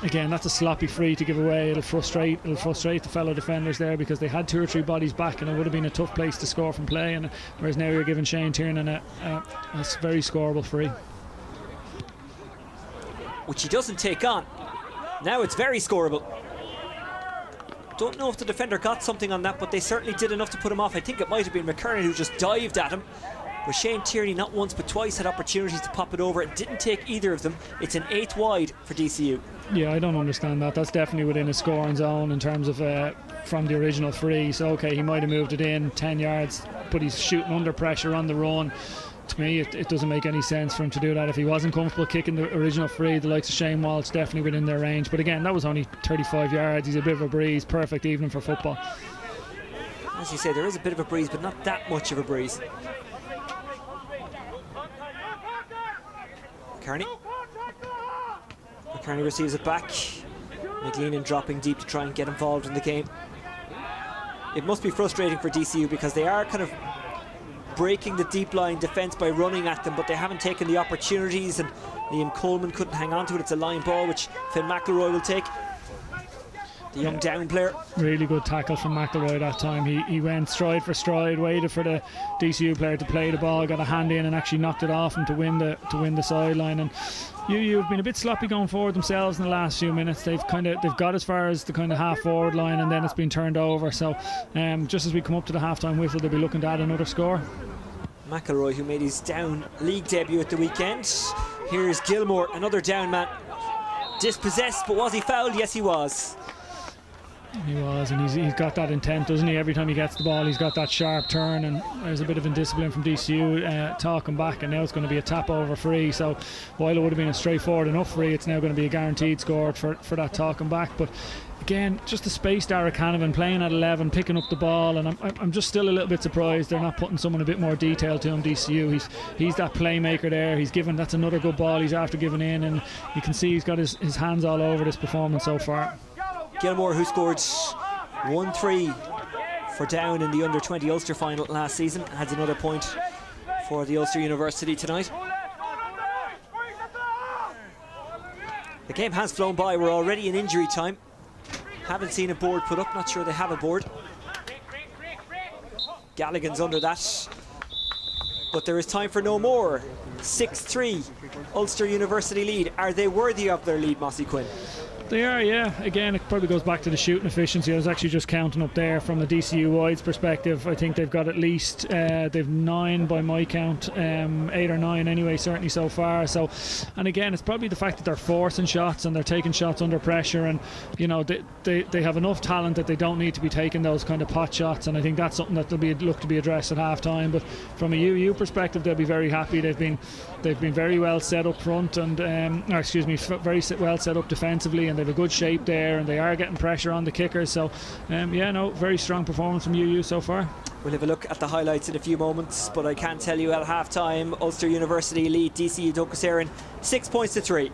again, that's a sloppy free to give away. It'll frustrate the fellow defenders there, because they had 2 or 3 bodies back, and it would have been a tough place to score from play. And whereas now you're giving Shane Tiernan a very scoreable free, which he doesn't take on. Now it's very scoreable. Don't know if the defender got something on that, but they certainly did enough to put him off. I think it might have been McKernan who just dived at him, but Shane Tierney not once but twice had opportunities to pop it over and didn't take either of them. It's an 8th wide for DCU. Yeah, I don't understand that. That's definitely within a scoring zone in terms of from the original free. So okay, he might have moved it in 10 yards, but he's shooting under pressure on the run. To me, it doesn't make any sense for him to do that. If he wasn't comfortable kicking the original free, the likes of Shane Walsh definitely within their range. But again, that was only 35 yards. He's a bit of a breeze. Perfect evening for football. As you say, there is a bit of a breeze, but not that much of a breeze. McCarney receives it back. McLean dropping deep to try and get involved in the game. It must be frustrating for DCU, because they are kind of breaking the deep line defence by running at them, but they haven't taken the opportunities, and Liam Coleman couldn't hang on to it. It's a line ball which Finn McElroy will take, the young down player. Really good tackle from McElroy that time. He went stride for stride, waited for the DCU player to play the ball, got a hand in and actually knocked it off him to win the sideline. And UU have been a bit sloppy going forward themselves in the last few minutes. They've got as far as the kind of half forward line, and then it's been turned over. So just as we come up to the half-time whistle, they'll be looking to add another score. McElroy, who made his down league debut at the weekend. Here's Gilmore, another down man. Dispossessed, but was he fouled? Yes, he was. He was, and he's got that intent, doesn't he? Every time he gets the ball, he's got that sharp turn, and there's a bit of indiscipline from DCU talking back, and now it's going to be a tap over free. So while it would have been a straightforward enough free, it's now going to be a guaranteed score for that talking back. But again, just the space Derek Canavan playing at 11, picking up the ball, and I'm just still a little bit surprised they're not putting someone a bit more detail to him. DCU, he's that playmaker there. He's given, that's another good ball he's after giving in, and you can see he's got his hands all over this performance so far. Gilmore, who scored 1-3 for Down in the under-20 Ulster final last season, adds another point for the Ulster University tonight. The game has flown by. We're already in injury time. Haven't seen a board put up. Not sure they have a board. Galligan's under that. But there is time for no more. 6-3 Ulster University lead. Are they worthy of their lead, Mossy Quinn? They are, yeah. Again, it probably goes back to the shooting efficiency. I was actually just counting up there from the DCU wides perspective. I think they've got at least they've 9 by my count, 8 or 9 anyway, certainly so far. So, and again, it's probably the fact that they're forcing shots and they're taking shots under pressure, and you know they have enough talent that they don't need to be taking those kind of pot shots. And I think that's something that they'll be look to be addressed at half time. But from a UU perspective, they'll be very happy. They've been very well set up front and very well set up defensively, and they have a good shape there, and they are getting pressure on the kickers. So very strong performance from UU so far. We'll have a look at the highlights in a few moments, but I can tell you at half time Ulster University lead DCU Douglas Éireann 6-3.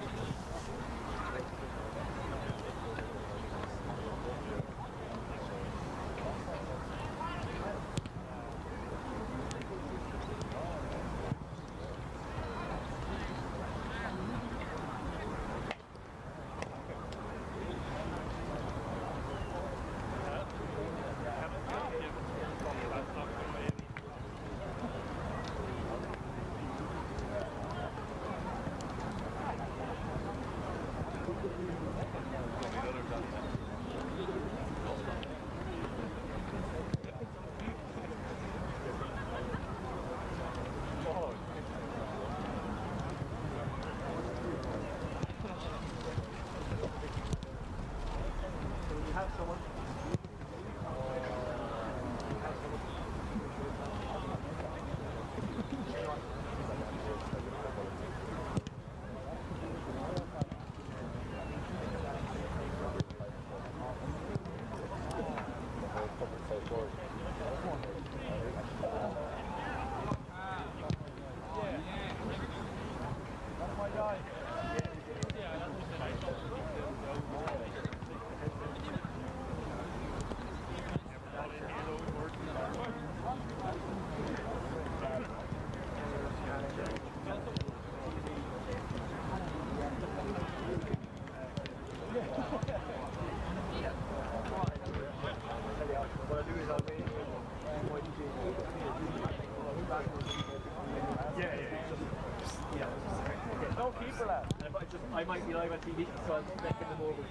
I might be live on TV, so I'm making them over.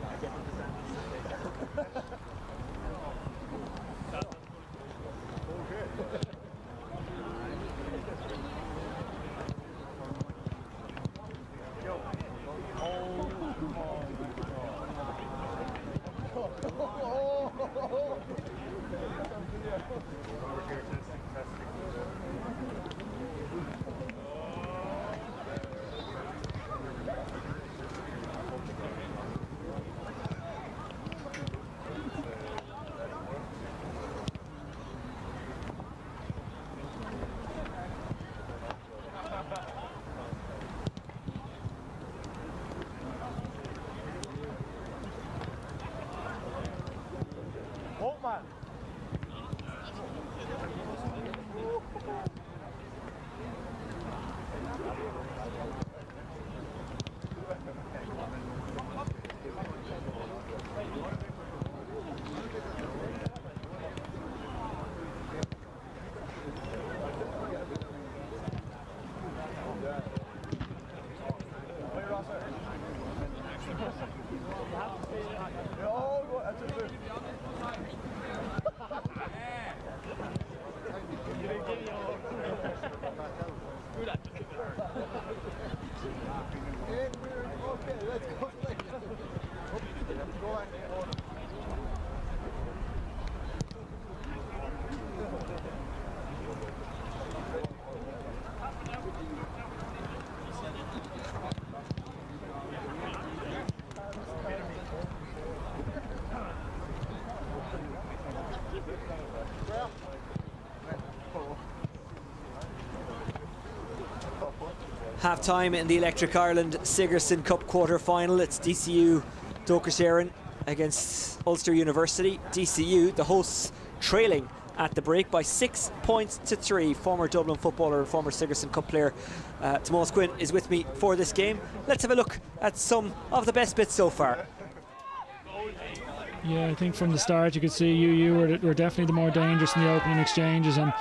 I get them to send this. Half time in the Electric Ireland Sigerson Cup quarter final. It's DCU Docasharon against Ulster University. DCU, the hosts, trailing at the break by 6 points to 3. Former Dublin footballer and former Sigerson Cup player Tomás Quinn is with me for this game. Let's have a look at some of the best bits so far. Yeah, I think from the start you could see UU were definitely the more dangerous in the opening exchanges, and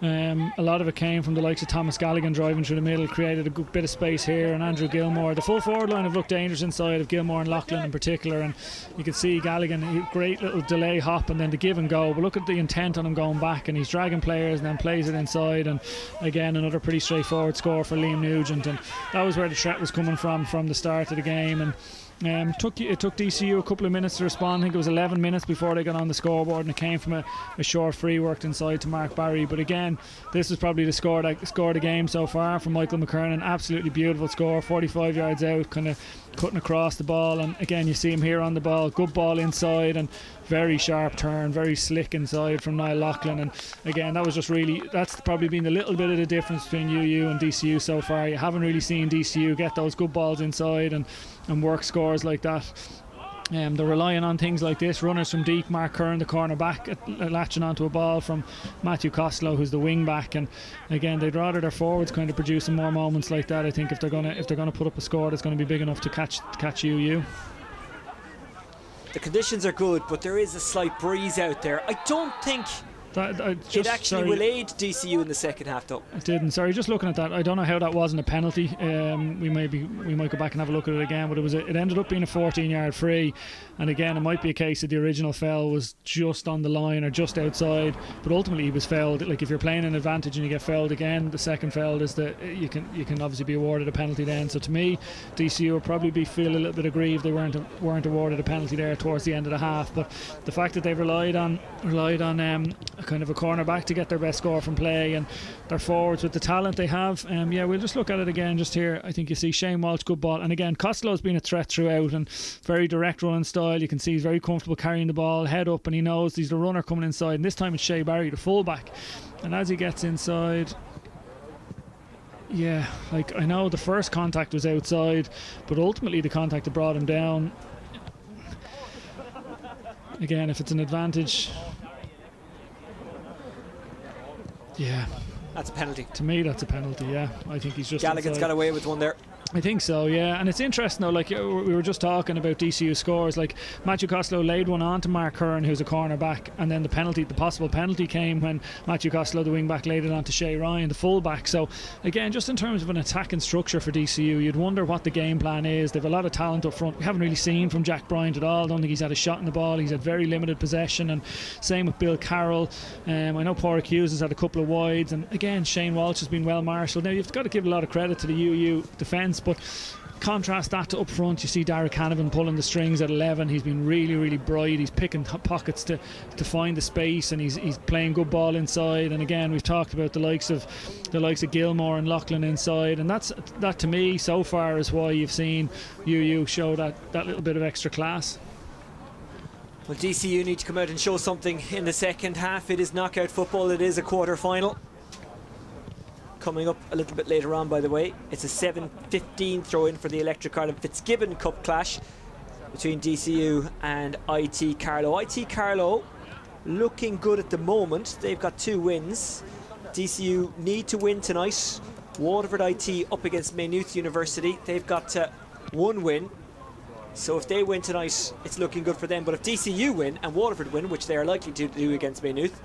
a lot of it came from the likes of Thomas Galligan driving through the middle, created a good bit of space here, and Andrew Gilmore. The full forward line have looked dangerous inside of Gilmore and Loughlin in particular, and you could see Galligan, great little delay hop and then the give and go, but look at the intent on him going back, and he's dragging players and then plays it inside, and again another pretty straightforward score for Liam Nugent, and that was where the threat was coming from the start of the game. And it took DCU a couple of minutes to respond. I think it was 11 minutes before they got on the scoreboard, and it came from a short free worked inside to Mark Barry. But again, this was probably the score of the game so far from Michael McKernan. Absolutely beautiful score, 45 yards out, kind of cutting across the ball, and again you see him here on the ball, good ball inside and very sharp turn, very slick inside from Niall Loughlin. And again, that's probably been a little bit of the difference between UU and DCU so far. You haven't really seen DCU get those good balls inside and work scores like that. They're relying on things like this, runners from deep, Mark Curran, the corner back, latching onto a ball from Matthew Costello, who's the wing back, and again they'd rather their forwards kind of producing more moments like that, I think, if they're gonna put up a score that's going to be big enough to catch UU. The conditions are good, but there is a slight breeze out there. I don't think it actually relayed DCU in the second half, though. It didn't. Sorry, just looking at that, I don't know how that wasn't a penalty. We might go back and have a look at it again, but it ended up being a 14-yard free. And again, it might be a case that the original foul was just on the line or just outside, but ultimately he was fouled. Like, if you're playing an advantage and you get fouled again, the second foul is that you can obviously be awarded a penalty then. So to me, DCU will probably feel a little bit aggrieved they weren't awarded a penalty there towards the end of the half. But the fact that they've relied on kind of a corner back to get their best score from play, and their forwards with the talent they have, we'll just look at it again just here. I think you see Shane Walsh, good ball, and again Costello's been a threat throughout and very direct running style. You can see he's very comfortable carrying the ball head up, and he knows he's the runner coming inside, and this time it's Shea Barry, the fullback, and as he gets inside, I know the first contact was outside, but ultimately the contact that brought him down, again, if it's an advantage, that's a penalty. To me, that's a penalty. Yeah, I think he's just Galligan's inside. got away with one there. I think so, yeah. And it's interesting though, like we were just talking about DCU scores, like Matthew Costello laid one on to Mark Curran, who's a corner back, and then the possible penalty came when Matthew Costello, the wing back, laid it on to Shea Ryan, the full back. So again, just in terms of an attacking structure for DCU, you'd wonder what the game plan is. They've a lot of talent up front. We haven't really seen from Jack Bryant at all. I don't think he's had a shot in the ball. He's had very limited possession, and same with Bill Carroll. I know Pádraig Hughes has had a couple of wides, and again Shane Walsh has been well marshalled. Now you've got to give a lot of credit to the UU defence, but contrast that to up front, you see Derek Canavan pulling the strings at 11. He's been really, really bright. He's picking pockets to find the space, and he's playing good ball inside. And again, we've talked about the likes of Gilmore and Loughlin inside, and that to me so far is why you've seen UU show that little bit of extra class. Well, DCU need to come out and show something in the second half. It is knockout football. It is a quarter final. Coming up a little bit later on, by the way, it's a 7:15 throw in for the Electric Ireland Fitzgibbon Cup clash between DCU and IT Carlow. IT Carlow looking good at the moment. They've got 2 wins. DCU need to win tonight. Waterford IT up against Maynooth University. They've got 1 win. So if they win tonight, it's looking good for them. But if DCU win and Waterford win, which they are likely to do against Maynooth,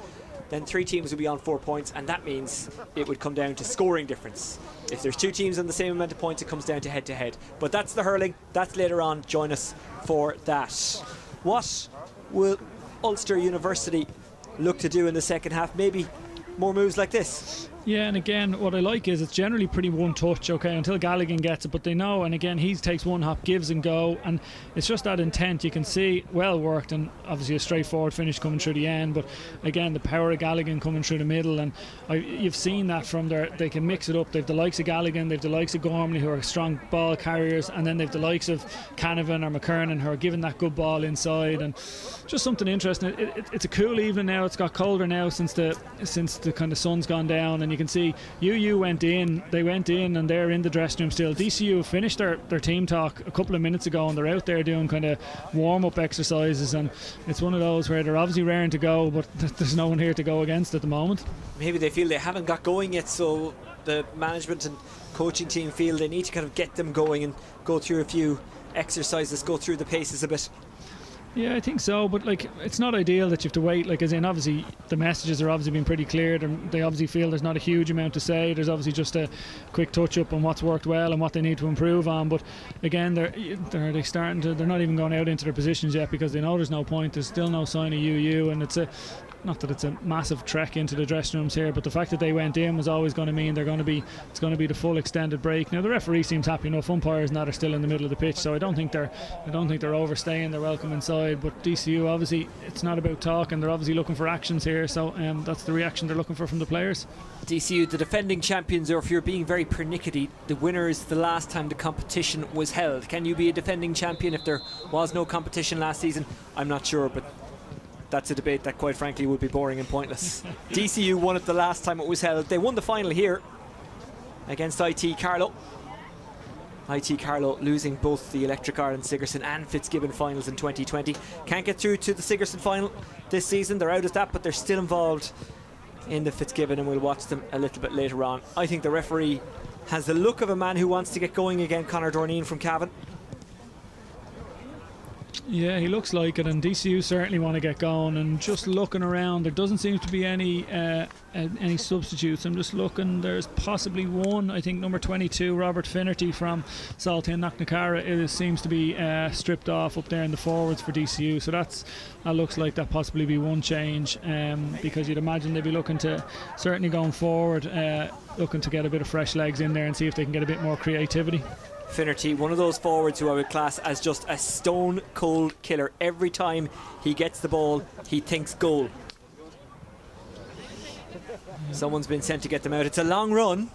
then 3 teams will be on 4 points, and that means it would come down to scoring difference. If there's 2 teams on the same amount of points, it comes down to head-to-head. But that's the hurling. That's later on. Join us for that. What will Ulster University look to do in the second half? Maybe more moves like this. Yeah, and again, what I like is it's generally pretty one touch, okay, until Galligan gets it, but they know, and again, he takes one hop, gives and go, and it's just that intent. You can see, well worked, and obviously a straightforward finish coming through the end, but again, the power of Galligan coming through the middle, and you've seen that from they can mix it up. They've the likes of Galligan, they've the likes of Gormley, who are strong ball carriers, and then they've the likes of Canavan or McKernan, who are giving that good ball inside, and just something interesting. It's a cool evening now. It's got colder now since the kind of sun's gone down, and and you can see UU went in and they're in the dressing room still. DCU finished their team talk a couple of minutes ago, and they're out there doing kind of warm-up exercises, and it's one of those where they're obviously raring to go, but there's no one here to go against at the moment. Maybe they feel they haven't got going yet, so the management and coaching team feel they need to kind of get them going and go through a few exercises, go through the paces a bit. Yeah, I think so, but like, it's not ideal that you have to wait, like, as in, obviously the messages are obviously been pretty clear. They obviously feel there's not a huge amount to say. There's obviously just a quick touch up on what's worked well and what they need to improve on, but again, they're not even going out into their positions yet, because they know there's no point. There's still no sign of UU, and it's not that it's a massive trek into the dressing rooms here, but the fact that they went in was always going to mean it's going to be the full extended break. Now the referee seems happy enough. Umpires and that are still in the middle of the pitch, so I don't think they're overstaying their welcome inside. But DCU, obviously, it's not about talk, and they're obviously looking for actions here. So that's the reaction they're looking for from the players. DCU, the defending champions, or if you're being very pernickety, the winners the last time the competition was held. Can you be a defending champion if there was no competition last season? I'm not sure, but that's a debate that quite frankly would be boring and pointless. DCU won it the last time it was held. They won the final here against IT Carlow. IT Carlow losing both the Electric Ireland Sigerson and Fitzgibbon finals in 2020. Can't get through to the Sigerson final this season. They're out of that, but they're still involved in the Fitzgibbon, and we'll watch them a little bit later on. I think the referee has the look of a man who wants to get going again, Conor Dorneen from Cavan. Yeah, he looks like it, and DCU certainly want to get going. And just looking around, there doesn't seem to be any substitutes. I'm just looking. There's possibly one. I think number 22, Robert Finnerty from Saltine Knocknacara, it seems to be stripped off up there in the forwards for DCU. So that looks like that possibly be one change, because you'd imagine they'd be looking to, certainly going forward, looking to get a bit of fresh legs in there and see if they can get a bit more creativity. Finnerty, one of those forwards who I would class as just a stone cold killer. Every time he gets the ball, he thinks goal. Someone's been sent to get them out. It's a long run.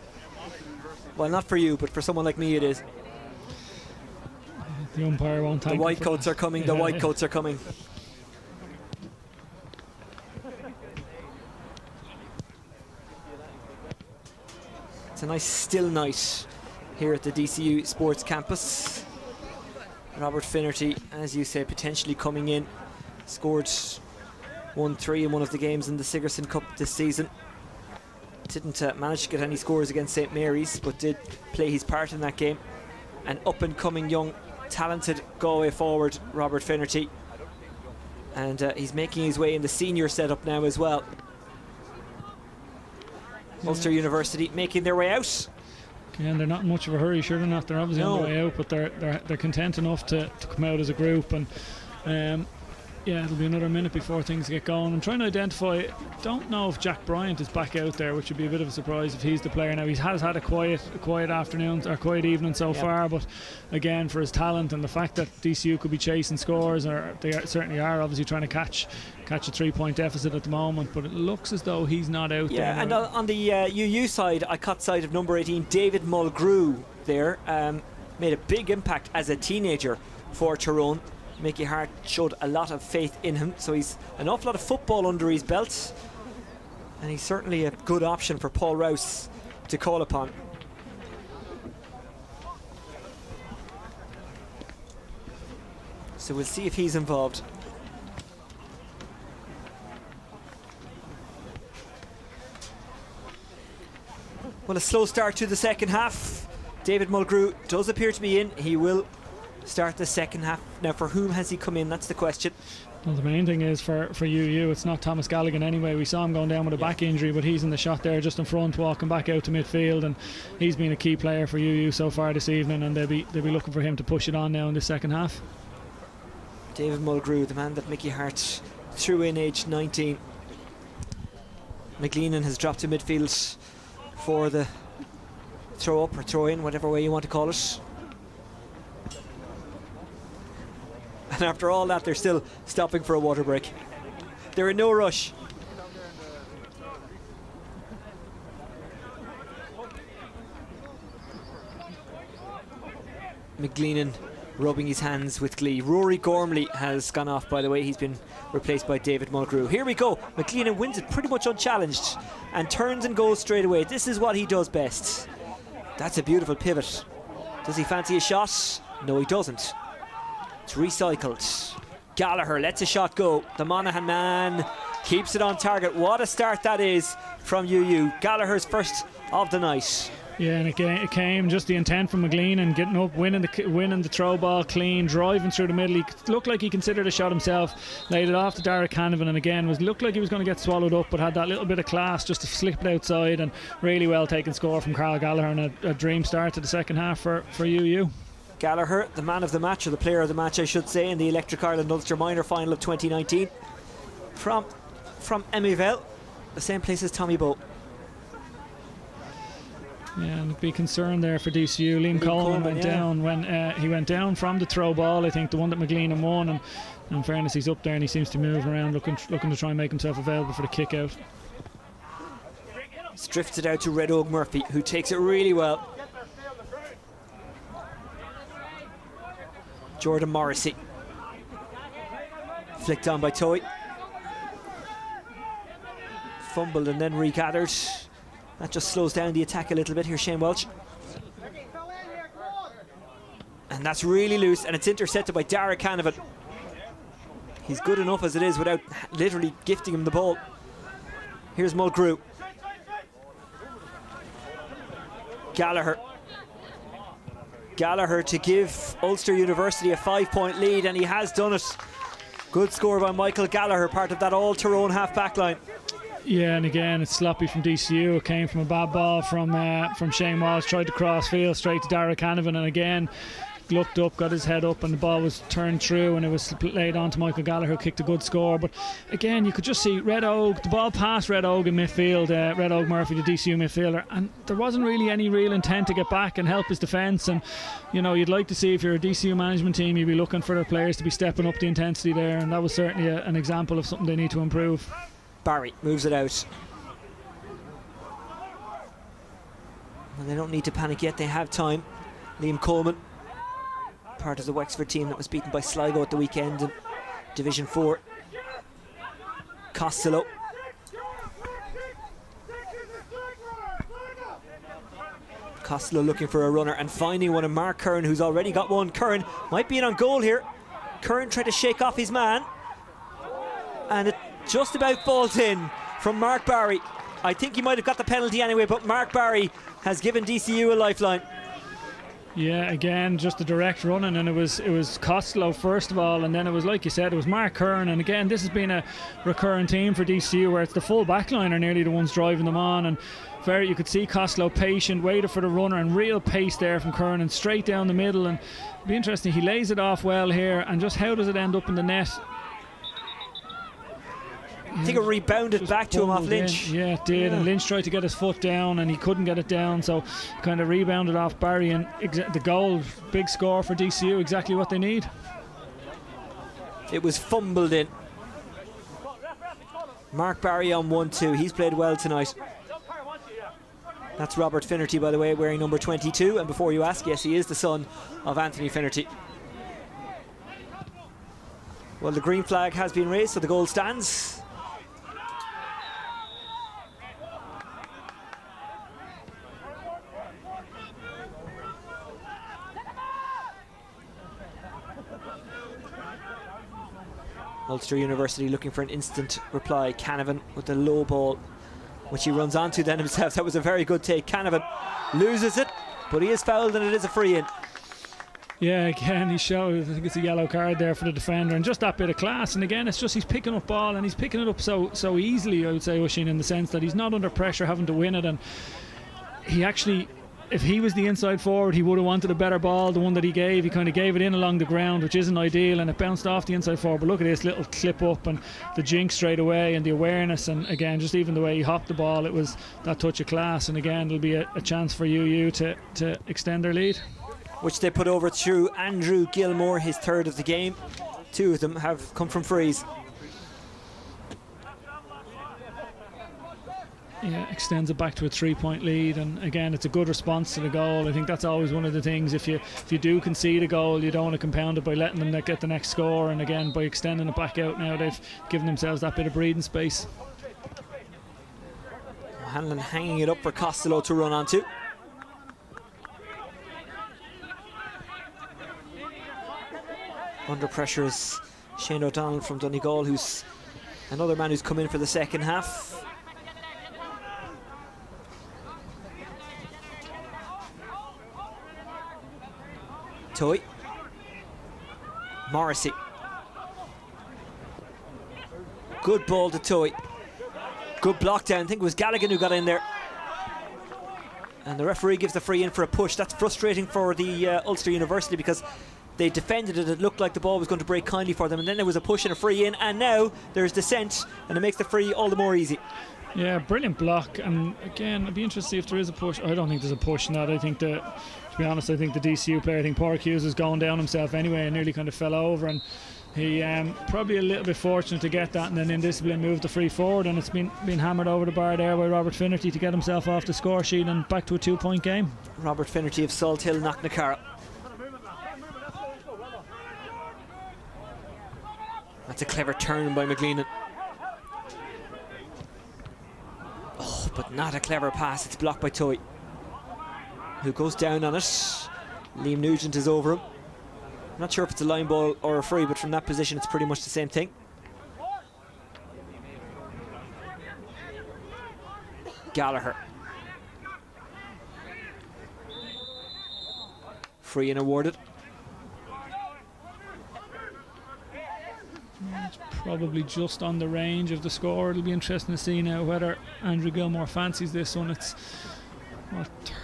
Well, not for you, but for someone like me it is. The umpire won't thank the white coats are coming. The white coats are coming. It's a nice still night here at the DCU Sports Campus. Robert Finnerty, as you say, potentially coming in, scored 1-3 in one of the games in the Sigerson Cup this season. Didn't manage to get any scores against St Mary's, but did play his part in that game. An up-and-coming young talented Galway forward, Robert Finnerty, and he's making his way in the senior setup now as well. Ulster University making their way out. Yeah, and they're not in much of a hurry, sure they're not. They're obviously on the way out, but they're content enough to come out as a group. And yeah, it'll be another minute before things get going. I'm trying to identify, don't know if Jack Bryant is back out there, which would be a bit of a surprise if he's the player now. He has had a quiet afternoon or quiet evening so far, but again, for his talent and the fact that DCU could be chasing scores, or they certainly are obviously trying to catch a 3-point deficit at the moment, but it looks as though he's not out there. Yeah, and on the UU side, I caught sight of number 18, David Mulgrew there. Made a big impact as a teenager for Tyrone. Mickey Hart showed a lot of faith in him, so he's an awful lot of football under his belt, and he's certainly a good option for Paul Rouse to call upon. So we'll see if he's involved. Well, a slow start to the second half. David Mulgrew does appear to be in. He will start the second half. Now, for whom has he come in? That's the question. Well, the main thing is for UU, it's not Thomas Galligan anyway. We saw him going down with a back injury, but he's in the shot there just in front, walking back out to midfield, and he's been a key player for UU so far this evening, and they'll be looking for him to push it on now in the second half. David Mulgrew, the man that Mickey Hart threw in aged 19. McLeanan has dropped to midfield for the throw up or throw in, whatever way you want to call it. And after all that, they're still stopping for a water break. They're in no rush. McLeanan rubbing his hands with glee. Rory Gormley has gone off, by the way. He's been replaced by David Mulgrew. Here we go. McLean wins it pretty much unchallenged and turns and goes straight away. This is what he does best. That's a beautiful pivot. Does he fancy a shot? No, he doesn't. It's recycled. Gallagher lets a shot go. The Monaghan man keeps it on target. What a start that is from UU. Gallagher's first of the night. Yeah, and it came just the intent from McLean and getting up, winning the throw ball clean, driving through the middle. He looked like he considered a shot himself, laid it off to Derek Canavan, and again looked like he was going to get swallowed up, but had that little bit of class just to slip it outside, and really well taken score from Carl Gallagher, and a dream start to the second half for UU. Gallagher, the man of the match, or the player of the match I should say, in the Electric Ireland Ulster Minor final of 2019 from Emmyville, the same place as Tommy Bowe. Yeah, and be concerned there for DCU. Liam Coleman went down when he went down from the throw ball. I think the one that McLean won, and in fairness, he's up there and he seems to move around, looking to try and make himself available for the kick out. It's drifted out to Red Oak Murphy, who takes it really well. Jordan Morrissey, flicked on by Toy, fumbled and then regathered. That just slows down the attack a little bit here, Shane Welch. And that's really loose, and it's intercepted by Derek Canavan. He's good enough as it is without literally gifting him the ball. Here's Mulgrew. Gallagher to give Ulster University a 5-point lead, and he has done it. Good score by Michael Gallagher, part of that all-Tyrone half-back line. Yeah, and again, it's sloppy from DCU. It came from a bad ball from Shane Walsh. Tried to cross field straight to Derek Canavan, and again looked up, got his head up, and the ball was turned through, and it was laid on to Michael Gallagher, who kicked a good score. But again, you could just see Red Oak, the ball passed Red Oak in midfield, Red Oak Murphy, the DCU midfielder, and there wasn't really any real intent to get back and help his defence. And you know, you'd like to see, if you're a DCU management team, you'd be looking for their players to be stepping up the intensity there, and that was certainly an example of something they need to improve. Barry moves it out. Well, they don't need to panic yet, they have time. Liam Coleman, part of the Wexford team that was beaten by Sligo at the weekend in Division 4. Costello. Costello looking for a runner and finding one, of Mark Curran, who's already got one. Curran might be in on goal here. Curran tried to shake off his man, and it just about falls in from Mark Barry. I think he might have got the penalty anyway, but Mark Barry has given DCU a lifeline. Yeah, again, just a direct running, and it was Costello first of all, and then it was, like you said, it was Mark Curran. And again, this has been a recurring theme for DCU, where it's the full back line are nearly the ones driving them on, and you could see Costello patient, waited for the runner, and real pace there from Curran, and straight down the middle. And it'll be interesting, he lays it off well here, and just how does it end up in the net? I think it rebounded back to him off Lynch. Yeah, it did. Yeah. And Lynch tried to get his foot down and he couldn't get it down, so kind of rebounded off Barry, and the goal, big score for DCU, exactly what they need. It was fumbled in. Mark Barry on 1-2. He's played well tonight. That's Robert Finnerty, by the way, wearing number 22. And before you ask, yes, he is the son of Anthony Finnerty. Well, the green flag has been raised, so the goal stands. Ulster University looking for an instant reply. Canavan with the low ball, which he runs onto then himself. That was a very good take. Canavan loses it, but he is fouled and it is a free in. Yeah, again, he showed, I think it's a yellow card there for the defender, and just that bit of class. And again, it's just he's picking up ball, and he's picking it up so easily, I would say, Oisin, in the sense that he's not under pressure having to win it. And he actually, if he was the inside forward, he would have wanted a better ball. The one that he kind of gave it in along the ground, which isn't ideal, and it bounced off the inside forward. But look at this little clip up and the jinx straight away, and the awareness, and again, just even the way he hopped the ball, it was that touch of class. And again, it'll be a chance for UU to extend their lead, which they put over through Andrew Gilmore, his third of the game. Two of them have come from frees. extends it back to a 3-point lead, and again it's a good response to the goal. I think that's always one of the things. If you do concede a goal, you don't want to compound it by letting them get the next score, and again by extending it back out now they've given themselves that bit of breathing space. Hanlon hanging it up for Costello to run onto. Under pressure is Shane O'Donnell from Donegal, who's another man who's come in for the second half. Toy. Morrissey. Good ball to Toy. Good block down. I think it was Gallagher who got in there. And the referee gives the free in for a push. That's frustrating for the Ulster University because they defended it. It looked like the ball was going to break kindly for them, and then there was a push and a free in, and now there's dissent, and it makes the free all the more easy. Yeah, brilliant block. And again, I'd be interested to see if there is a push. I don't think there's a push in that. I think to be honest, I think the DCU player, I think Pádraig Hughes was going down himself anyway and nearly kind of fell over, and he probably a little bit fortunate to get that, and then indiscipline moved the free forward, and it's been hammered over the bar there by Robert Finnerty to get himself off the score sheet and back to a 2-point game. Robert Finnerty of Salt Hill, Knocknacarra. That's a clever turn by McLean. Oh, but not a clever pass. It's blocked by Toy, who goes down on it. Liam Nugent is over him. I'm not sure if it's a line ball or a free, but from that position it's pretty much the same thing. Gallagher. Free and awarded. It's probably just on the range of the score. It'll be interesting to see now whether Andrew Gilmore fancies this one. It's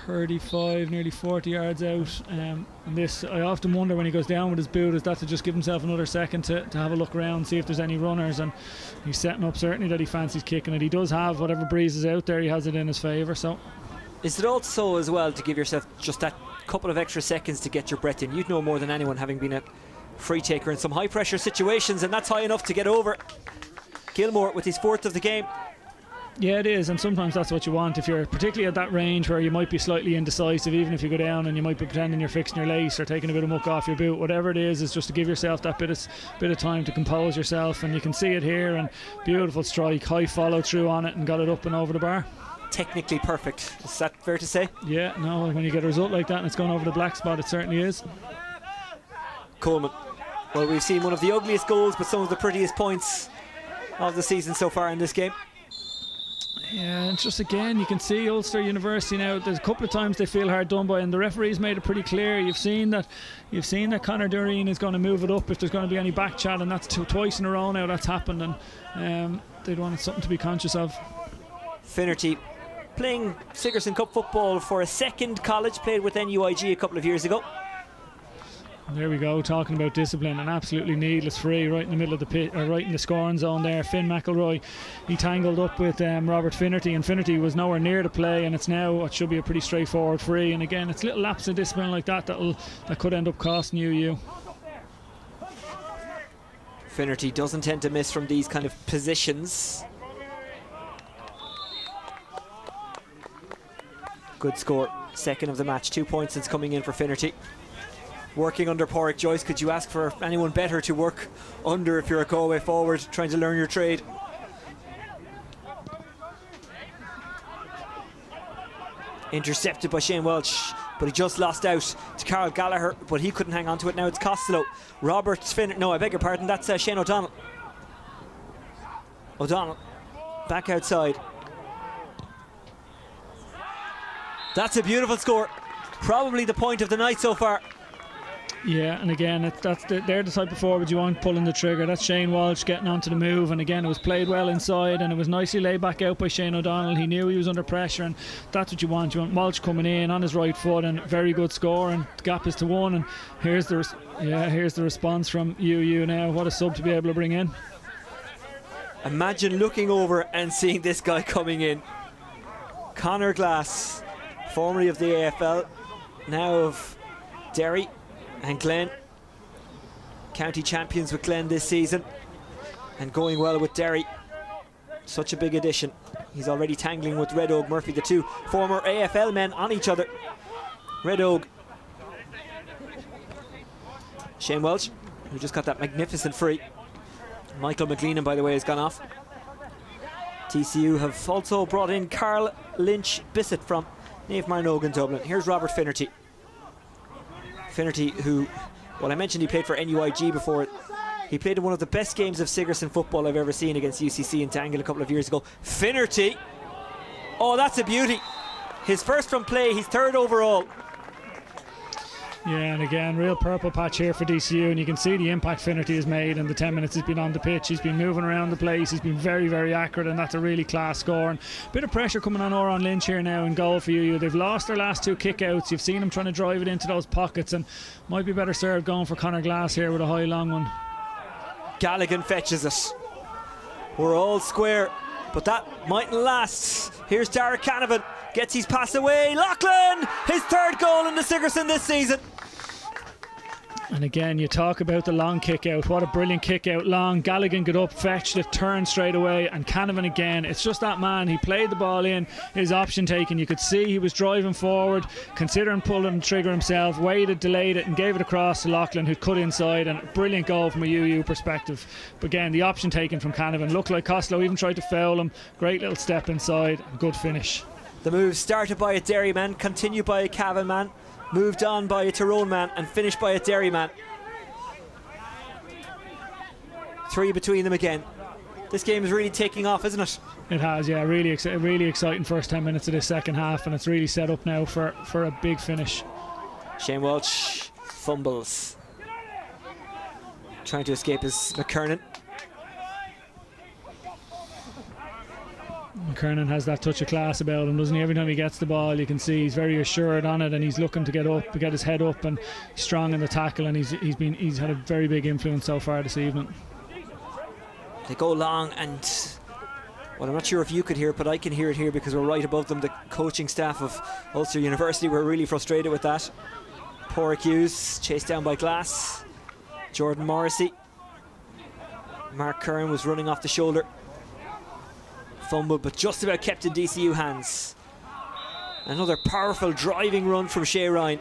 35, nearly 40 yards out, and this, I often wonder when he goes down with his boot, is that to just give himself another second to have a look around, see if there's any runners, and he's setting up certainly that he fancies kicking it. He does have whatever breeze is out there, he has it in his favour. So is it also as well to give yourself just that couple of extra seconds to get your breath in? You'd know more than anyone, having been a free taker in some high pressure situations, and that's high enough to get over Gilmore with his 4th of the game. Yeah, it is, and sometimes that's what you want if you're particularly at that range where you might be slightly indecisive, even if you go down and you might be pretending you're fixing your lace or taking a bit of muck off your boot. Whatever it is just to give yourself that bit of time to compose yourself, and you can see it here, and beautiful strike, high follow through on it, and got it up and over the bar. Technically perfect, is that fair to say? Yeah, no, when you get a result like that and it's going over the black spot, it certainly is. Coleman. Well, we've seen one of the ugliest goals but some of the prettiest points of the season so far in this game. Yeah, and just again, you can see Ulster University now. There's a couple of times they feel hard done by, and the referee's made it pretty clear. You've seen that Conor Doreen is going to move it up if there's going to be any back chat, and that's twice in a row now that's happened, and they'd want something to be conscious of. Finnerty playing Sigerson Cup football for a second college, played with NUIG a couple of years ago. There we go, talking about discipline, an absolutely needless free right in the middle of the pit, right in the scoring zone there. Finn McElroy, he tangled up with Robert Finnerty, and Finnerty was nowhere near the play, and it's now what should be a pretty straightforward free. And again, it's little lapses of discipline like that that could end up costing you. Finnerty doesn't tend to miss from these kind of positions. Good score, second of the match, 2 points since coming in for Finnerty. Working under Pádraig Joyce, could you ask for anyone better to work under if you're a Galway forward trying to learn your trade? Intercepted by Shane Welch, but he just lost out to Carl Gallagher, but he couldn't hang on to it. Now it's Costello. That's Shane O'Donnell. O'Donnell back outside. That's a beautiful score, probably the point of the night so far. Yeah, and again, they're the type of forwards you want pulling the trigger. That's Shane Walsh getting onto the move, and again, it was played well inside, and it was nicely laid back out by Shane O'Donnell. He knew he was under pressure, and that's what you want. You want Walsh coming in on his right foot, and very good score, and the gap is to 1. And here's the response from UU now. What a sub to be able to bring in. Imagine looking over and seeing this guy coming in. Conor Glass, formerly of the AFL, now of Derry and Glen, county champions with Glen this season and going well with Derry. Such a big addition. He's already tangling with Red Oak Murphy, the two former AFL men on each other. Red Oak. Shane Welch, who just got that magnificent free. Michael McLean, by the way, has gone off. DCU have also brought in Carl Lynch Bissett from Naomh Marnogan, Dublin. Here's Robert Finnerty. Finnerty, who, well, I mentioned he played for NUIG before. He played in one of the best games of Sigerson football I've ever seen against UCC in Tangle a couple of years ago. Finnerty. Oh, that's a beauty. His first from play, he's third overall. Yeah, and again, real purple patch here for DCU, and you can see the impact Finnerty has made in the 10 minutes he's been on the pitch. He's been moving around the place, he's been very, very accurate, and that's a really class score. And a bit of pressure coming on Oran Lynch here now in goal for UU. They've lost their last two kick-outs. You've seen them trying to drive it into those pockets, and might be better served going for Conor Glass here with a high long one. Galligan fetches it. We're all square, but that mightn't last. Here's Derek Canavan, gets his pass away. Loughlin, his third goal in the Sigerson this season. And again, you talk about the long kick out. What a brilliant kick out long. Galligan got up, fetched it, turned straight away, and Canavan again. It's just that man. He played the ball in, his option taken. You could see he was driving forward, considering pulling the trigger himself, waited, delayed it, and gave it across to Loughlin, who cut inside. And a brilliant goal from a UU perspective. But again, the option taken from Canavan. Looked like Costello even tried to foul him. Great little step inside, good finish. The move started by a Derry man, continued by a Cavan man, moved on by a Tyrone man, and finished by a Derry man. Three between them again. This game is really taking off, isn't it? It has, yeah. Really exciting first 10 minutes of this second half, and it's really set up now for a big finish. Shane Welch fumbles. Trying to escape is McKernan. McKernan has that touch of class about him, doesn't he? Every time he gets the ball, you can see he's very assured on it, and he's looking to get up, get his head up, and he's strong in the tackle, and he's had a very big influence so far this evening. They go long, and well, I'm not sure if you could hear it, but I can hear it here because we're right above them. The coaching staff of Ulster University were really frustrated with that. Porrick Hughes chased down by Glass. Jordan Morrissey. Mark Curran was running off the shoulder. Fumble, but just about kept in DCU hands. Another powerful driving run from Shay Ryan.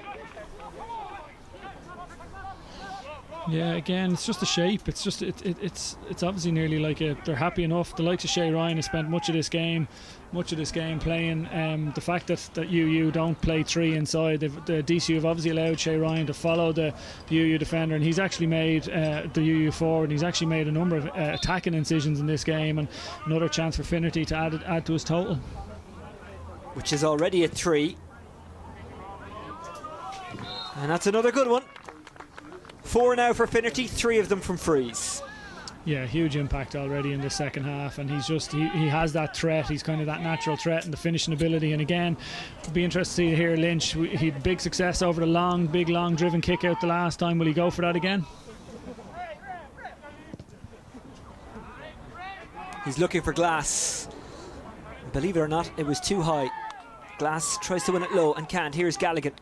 Yeah, again, it's just the shape. It's just it's obviously nearly like they're happy enough. The likes of Shay Ryan has spent much of this game playing. The fact that UU don't play three inside, the DCU have obviously allowed Shay Ryan to follow the UU defender, and he's actually made the UU forward, and he's actually made a number of attacking incisions in this game, and another chance for Finnerty to add to his total, which is already at 3. And that's another good one. 4 now for Finnerty, 3 of them from frees. Yeah, huge impact already in the second half, and he's just he has that threat. He's kind of that natural threat and the finishing ability. And again, it'll be interesting to hear Lynch. He had big success over the big long driven kick out the last time. Will he go for that again? He's looking for Glass. Believe it or not, it was too high. Glass tries to win it low and can't. Here's Galligan.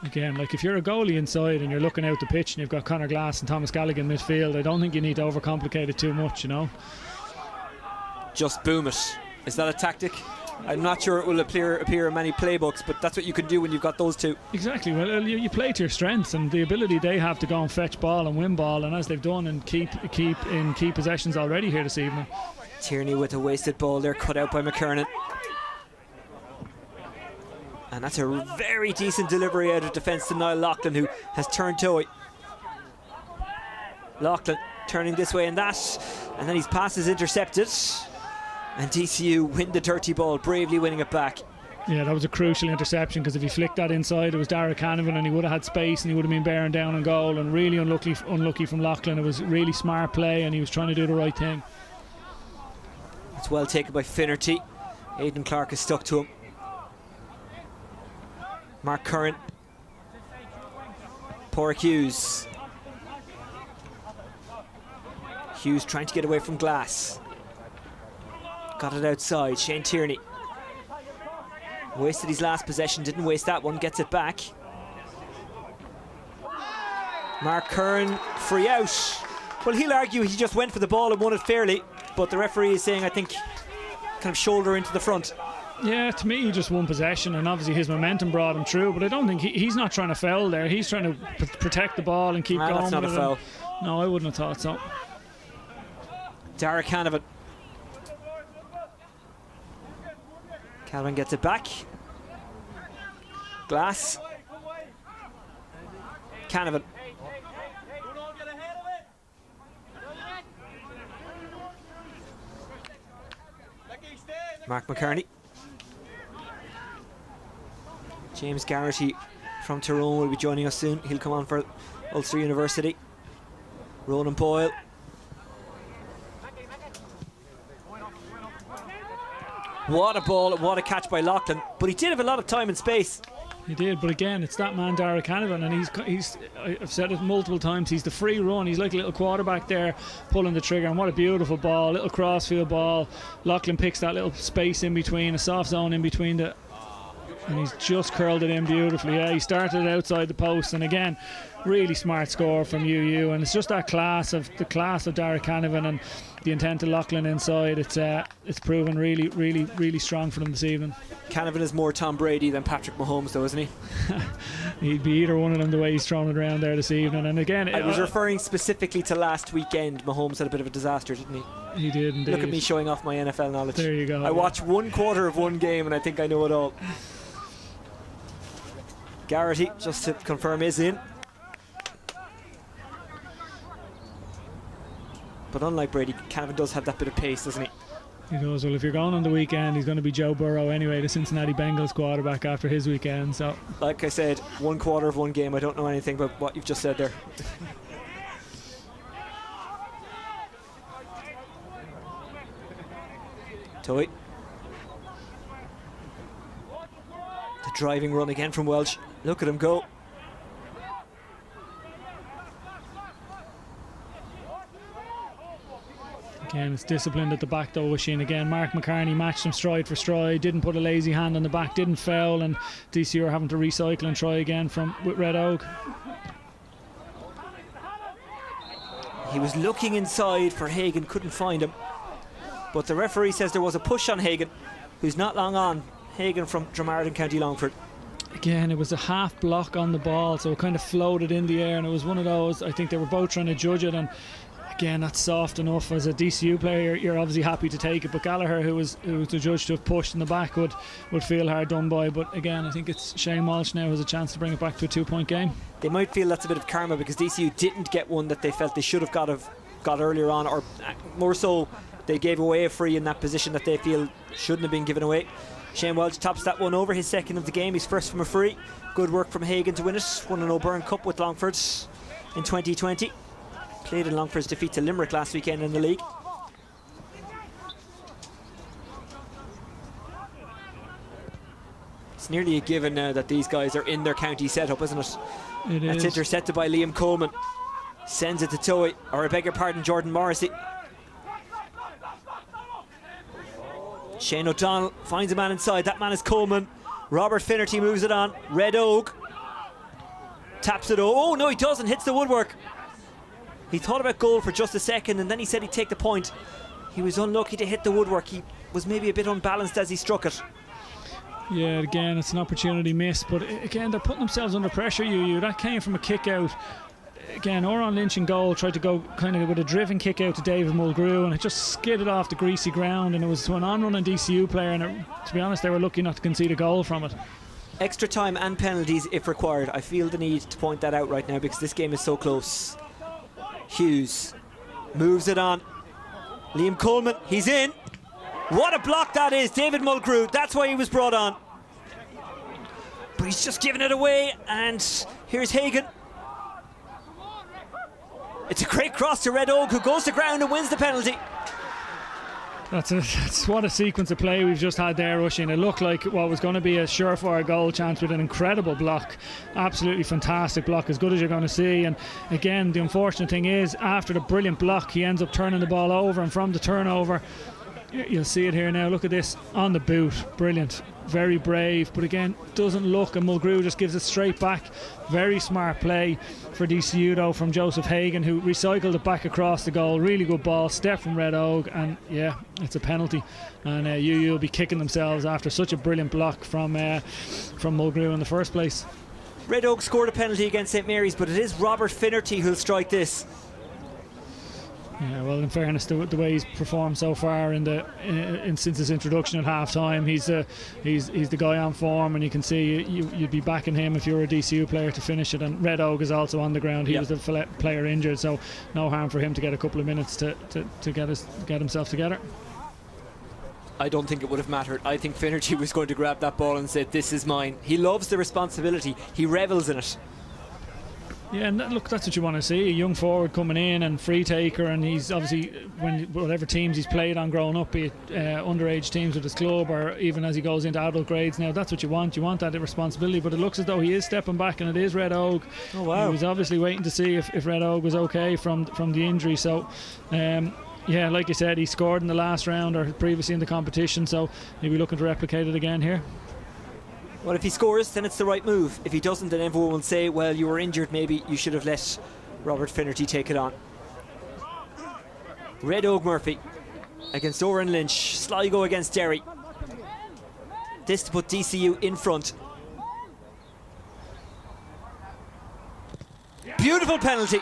Again, like if you're a goalie inside and you're looking out the pitch and you've got Conor Glass and Thomas Galligan midfield, I don't think you need to overcomplicate it too much, you know. Just boom it. Is that a tactic? I'm not sure it will appear in many playbooks, but that's what you can do when you've got those two. Exactly. Well, you play to your strengths and the ability they have to go and fetch ball and win ball, and as they've done and keep key possessions already here this evening. Tierney with a wasted ball there, cut out by McKernan. And that's a very decent delivery out of defence to Niall Loughlin, who has turned toey. Loughlin turning this way and that, and then his pass is intercepted. And DCU win the dirty ball, bravely winning it back. Yeah, that was a crucial interception, because if he flicked that inside, it was Derek Canavan, and he would have had space and he would have been bearing down on goal. And really unlucky from Loughlin. It was really smart play, and he was trying to do the right thing. It's well taken by Finnerty. Aidan Clark is stuck to him. Mark Curran. Porrick Hughes. Hughes trying to get away from Glass. Got it outside. Shane Tierney. Wasted his last possession, didn't waste that one, gets it back. Mark Curran, free out. Well, he'll argue he just went for the ball and won it fairly. but the referee is saying, I think, kind of shoulder into the front. Yeah, to me, he just won possession, and obviously his momentum brought him through. But I don't think he's not trying to foul there. He's trying to protect the ball and keep going. That's not a foul. No, I wouldn't have thought so. Dara Canavan. Canavan gets it back. Glass. Canavan. Mark McCartney. James Garrity from Tyrone will be joining us soon. He'll come on for Ulster University. Ronan Boyle. What a ball, what a catch by Loughlin. But he did have a lot of time and space. He did, but again, it's that man Dara Canavan, and he's I've said it multiple times, he's the free run. He's like a little quarterback there pulling the trigger, and what a beautiful ball, little crossfield ball. Loughlin picks that little space in between, a soft zone in between and he's just curled it in beautifully. Yeah, he started outside the post, and again, really smart score from UU, and it's just that class of Dara Canavan and the intent of Loughlin inside. It's proven really, really, really strong for them this evening. Canavan is more Tom Brady than Patrick Mahomes, though, isn't he? He'd be either one of them the way he's thrown it around there this evening. And again, I was referring specifically to last weekend. Mahomes had a bit of a disaster, didn't he? He did indeed. Look at me showing off my NFL knowledge. There you go. I watched 1/4 of one game and I think I know it all. Garrity, just to confirm, is in. But unlike Brady, Canavan does have that bit of pace, doesn't he? He does. Well, if you're going on the weekend, he's going to be Joe Burrow anyway, the Cincinnati Bengals quarterback after his weekend. So, like I said, 1/4 of one game. I don't know anything about what you've just said there. Toy. The driving run again from Welsh. Look at him go. Again, it's disciplined at the back though, Oisin. Again, Mark McCartney matched him stride for stride, didn't put a lazy hand on the back, didn't foul, and DCU are having to recycle and try again with Red Oak. He was looking inside for Hagan, couldn't find him. But the referee says there was a push on Hagan, who's not long on. Hagan from Dromarden, County Longford. Again, it was a half block on the ball, so it kind of floated in the air, and it was one of those, I think they were both trying to judge it, and again, that's soft enough. As a DCU player, you're obviously happy to take it, but Gallagher, who was the judge to have pushed in the back, would feel hard done by. But again, I think it's Shane Walsh now has a chance to bring it back to a 2-point game. They might feel that's a bit of karma because DCU didn't get one that they felt they should have got earlier on, or more so, they gave away a free in that position that they feel shouldn't have been given away. Shane Walsh tops that one over, his second of the game, his first from a free. Good work from Hagan to win it. Won an O'Byrne Cup with Longford in 2020. Played in Longford's defeat to Limerick last weekend in the league. It's nearly a given now that these guys are in their county setup, isn't it? It That's is. intercepted by Liam Coleman. Sends it to Toy, or I beg your pardon, Jordan Morrissey. Shane O'Donnell finds a man inside. That man is Coleman. Robert Finnerty moves it on. Red Oak taps it. Oh no, he doesn't. Hits the woodwork. He thought about goal for just a second, and then he said he'd take the point. He was unlucky to hit the woodwork. He was maybe a bit unbalanced as he struck it. Yeah, again, it's an opportunity missed, but again, they're putting themselves under pressure. That came from a kick out. Again, Oran Lynch in goal tried to go kind of with a driven kick out to David Mulgrew, and it just skidded off the greasy ground, and it was to an on-running DCU player, and to be honest, they were lucky not to concede a goal from it. Extra time and penalties if required. I feel the need to point that out right now because this game is so close. Hughes moves it on. Liam Coleman, he's in. What a block that is, David Mulgrew. That's why he was brought on. But he's just giving it away, and here's Hagan. It's a great cross to Red Oak, who goes to ground and wins the penalty. That's what a sequence of play we've just had there, Oisin. It looked like what was going to be a surefire goal chance with an incredible block. Absolutely fantastic block, as good as you're going to see. And again, the unfortunate thing is, after the brilliant block, he ends up turning the ball over, and from the turnover, you'll see it here now. Look at this on the boot. Brilliant. Very brave, but again, doesn't look, and Mulgrew just gives it straight back. Very smart play for DCU though from Joseph Hagan, who recycled it back across the goal. Really good ball, step from Red Oak, and yeah, it's a penalty. And UU will be kicking themselves after such a brilliant block from Mulgrew in the first place. Red Oak scored a penalty against St Mary's, but it is Robert Finnerty who'll strike this. Yeah, well, in fairness, the way he's performed so far since his introduction at half time, he's the guy on form, and you can see you'd be backing him if you were a DCU player to finish it. And Red Oak is also on the ground. He was the player injured, so no harm for him to get a couple of minutes to get himself together. I don't think it would have mattered. I think Finnerty was going to grab that ball and say, "This is mine." He loves the responsibility. He revels in it. Yeah, and look, that's what you want to see. A young forward coming in and free taker, and he's obviously, whatever teams he's played on growing up, be it underage teams with his club or even as he goes into adult grades now, that's what you want. You want that responsibility, but it looks as though he is stepping back, and it is Red Oak. Oh wow. He was obviously waiting to see if Red Oak was okay from the injury, so yeah, like you said, he scored in the last round or previously in the competition, so he'll be looking to replicate it again here. Well, if he scores, then it's the right move. If he doesn't, then everyone will say, well, you were injured, maybe you should have let Robert Finnerty take it on. Red Oak Murphy against Oren Lynch. Sligo against Derry. This to put DCU in front. Beautiful penalty.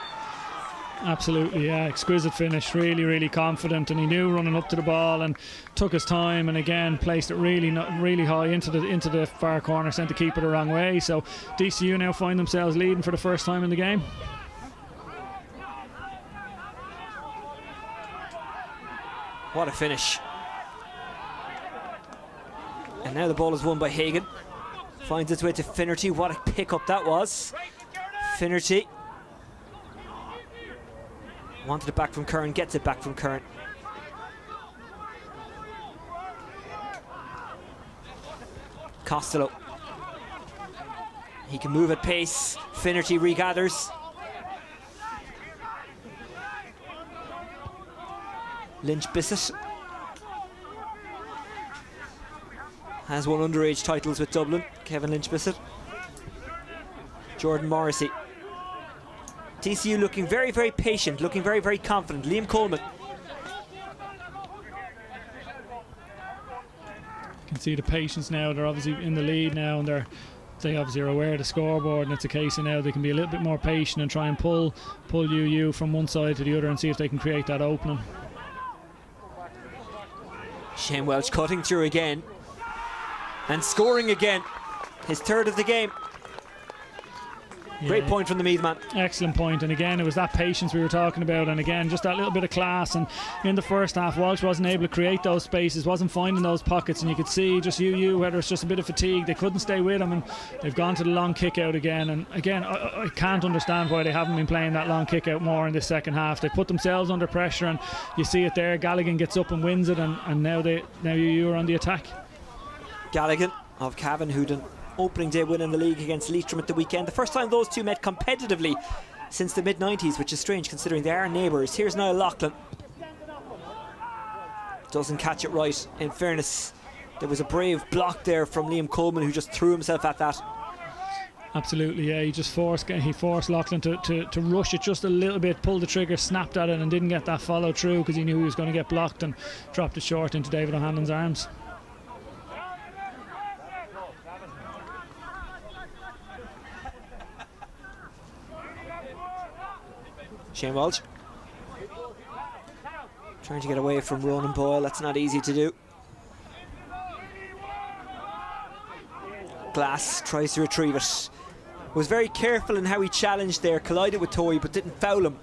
Absolutely, yeah, exquisite finish, really confident, and he knew running up to the ball and took his time, and again placed it really high into the far corner, sent the keeper the wrong way. So DCU now find themselves leading for the first time in the game. What a finish. And now the ball is won by Hagan. Finds its way to Finnerty. What a pick-up that was. Finnerty wanted it back from Curran, gets it back from Curran. Costello. He can move at pace. Finnerty regathers. Lynch Bissett has won underage titles with Dublin. Kevin Lynch Bissett. Jordan Morrissey. DCU looking very patient, looking very confident. Liam Coleman. You can see the patience now. They're obviously in the lead now, and they obviously are aware of the scoreboard, and it's a case of now they can be a little bit more patient and try and pull UU from one side to the other and see if they can create that opening. Shane Welch cutting through again and scoring again. His third of the game. Yeah. Great point from the Meath man. Excellent point, and again it was that patience we were talking about, and again just that little bit of class. And in the first half, Walsh wasn't able to create those spaces, wasn't finding those pockets, and you could see just UU, whether it's just a bit of fatigue, they couldn't stay with him, and they've gone to the long kick out again. And again, I can't understand why they haven't been playing that long kick out more in this second half. They put themselves under pressure, and you see it there. Galligan gets up and wins it, and now UU are on the attack. Galligan of Cavan, who'd an opening day win in the league against Leitrim at the weekend. The first time those two met competitively since the mid-90s, which is strange considering they are neighbours. Here's Niall Loughlin. Doesn't catch it right. In fairness, there was a brave block there from Liam Coleman, who just threw himself at that. Absolutely, yeah. He forced Loughlin to rush it just a little bit, pulled the trigger, snapped at it, and didn't get that follow through because he knew he was going to get blocked, and dropped it short into David O'Hanlon's arms. Shane Walsh trying to get away from Ronan Boyle. That's not easy to do. Glass tries to retrieve it. Was very careful in how he challenged there. Collided with Toy but didn't foul him.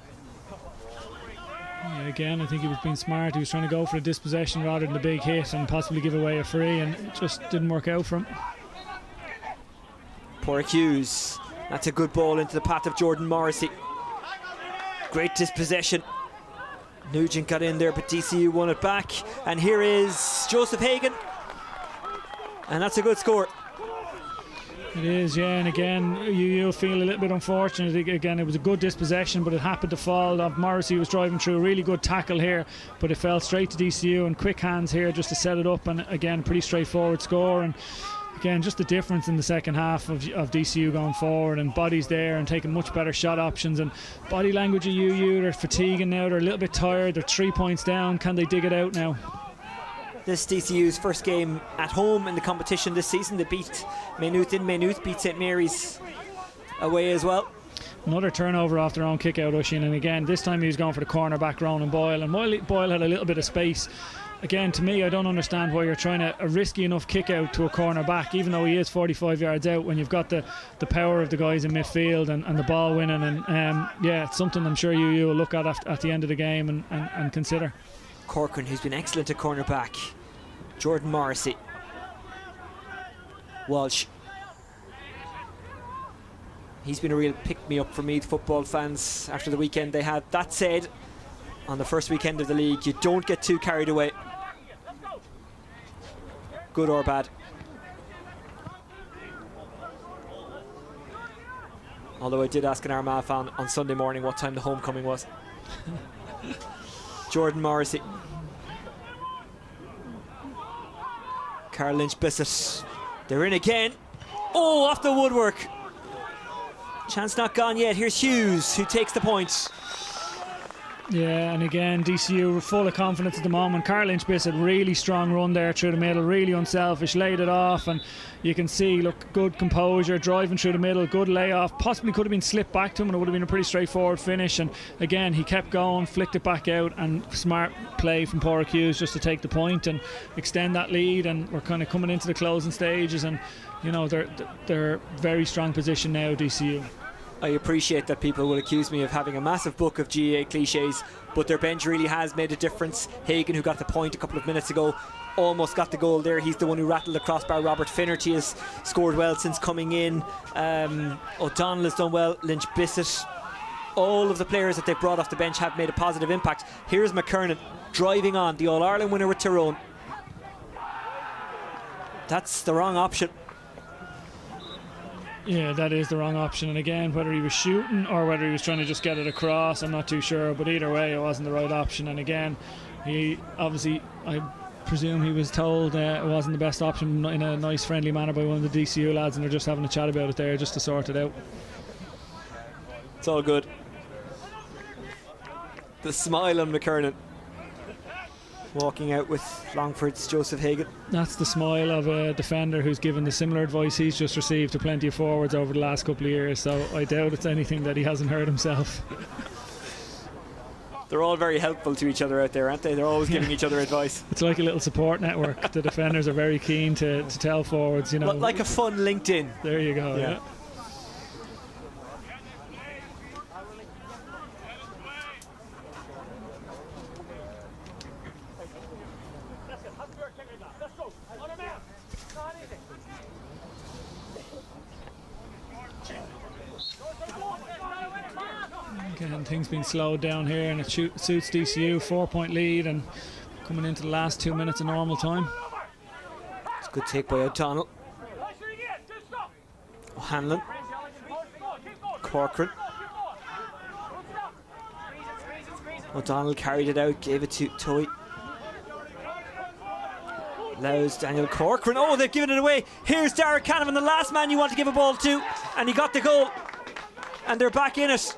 Yeah, again, I think he was being smart. He was trying to go for a dispossession rather than a big hit and possibly give away a free, and it just didn't work out for him. Porrick Hughes. That's a good ball into the path of Jordan Morrissey. Great dispossession. Nugent got in there, but DCU won it back. And here is Joseph Hagan. And that's a good score. It is, yeah, and again, you'll feel a little bit unfortunate. Again, it was a good dispossession, but it happened to fall. Morrissey was driving through, a really good tackle here, but it fell straight to DCU, and quick hands here just to set it up, and again, pretty straightforward score. And again, just the difference in the second half of DCU going forward, and bodies there and taking much better shot options, and body language of UU. They're fatiguing now, they're a little bit tired, they're 3 points down. Can they dig it out now? This DCU's first game at home in the competition this season. They beat Maynooth in Maynooth, beat St Mary's away as well. Another turnover off their own kick out, Oisin, and again this time he was going for the corner back Ronan Boyle, and Boyle had a little bit of space. Again, to me, I don't understand why you're trying a risky enough kick out to a corner back, even though he is 45 yards out, when you've got the power of the guys in midfield and the ball winning. And yeah, it's something I'm sure you will look at the end of the game and consider. Corcoran, who's been excellent at corner back. Jordan Morrissey. Walsh. He's been a real pick-me-up for Meath football fans after the weekend they had. That said, on the first weekend of the league, you don't get too carried away, good or bad. Although I did ask an Armagh fan on Sunday morning what time the homecoming was. Jordan Morrissey. Carl Lynch Bissett. They're in again. Oh, off the woodwork. Chance not gone yet. Here's Hughes, who takes the points. Yeah, and again, DCU were full of confidence at the moment. Carl Lynch Bissett, really strong run there through the middle, really unselfish, laid it off, and you can see, look, good composure, driving through the middle, good layoff. Possibly could have been slipped back to him and it would have been a pretty straightforward finish. And again, he kept going, flicked it back out, and smart play from Pádraig Hughes just to take the point and extend that lead. And we're kind of coming into the closing stages, and you know, they're very strong position now, DCU. I appreciate that people will accuse me of having a massive book of GAA cliches, but their bench really has made a difference. Hagan, who got the point a couple of minutes ago, almost got the goal there. He's the one who rattled the crossbar. Robert Finnerty has scored well since coming in. O'Donnell has done well. Lynch Bissett. All of the players that they've brought off the bench have made a positive impact. Here's McKernan driving on, the All-Ireland winner with Tyrone. That's the wrong option. Yeah, that is the wrong option, and again, whether he was shooting or whether he was trying to just get it across, I'm not too sure, but either way it wasn't the right option. And again, he obviously, I presume he was told it wasn't the best option in a nice friendly manner by one of the DCU lads, and they're just having a chat about it there just to sort it out. It's all good. The smile on McKernan, walking out with Longford's Joseph Hagan. That's the smile of a defender who's given the similar advice he's just received to plenty of forwards over the last couple of years, so I doubt it's anything that he hasn't heard himself. They're all very helpful to each other out there, aren't they? They're always giving each other advice. It's like a little support network. The defenders are very keen to tell forwards, you know. Like a fun LinkedIn. There you go, yeah. Again, things being slowed down here, and it suits DCU. 4-point lead and coming into the last 2 minutes of normal time. It's a good take by O'Donnell. O'Hanlon. Corcoran. O'Donnell carried it out, gave it to Toy. Allows Daniel Corcoran. Oh, they've given it away. Here's Derek Canavan, the last man you want to give a ball to, and he got the goal. And they're back in it.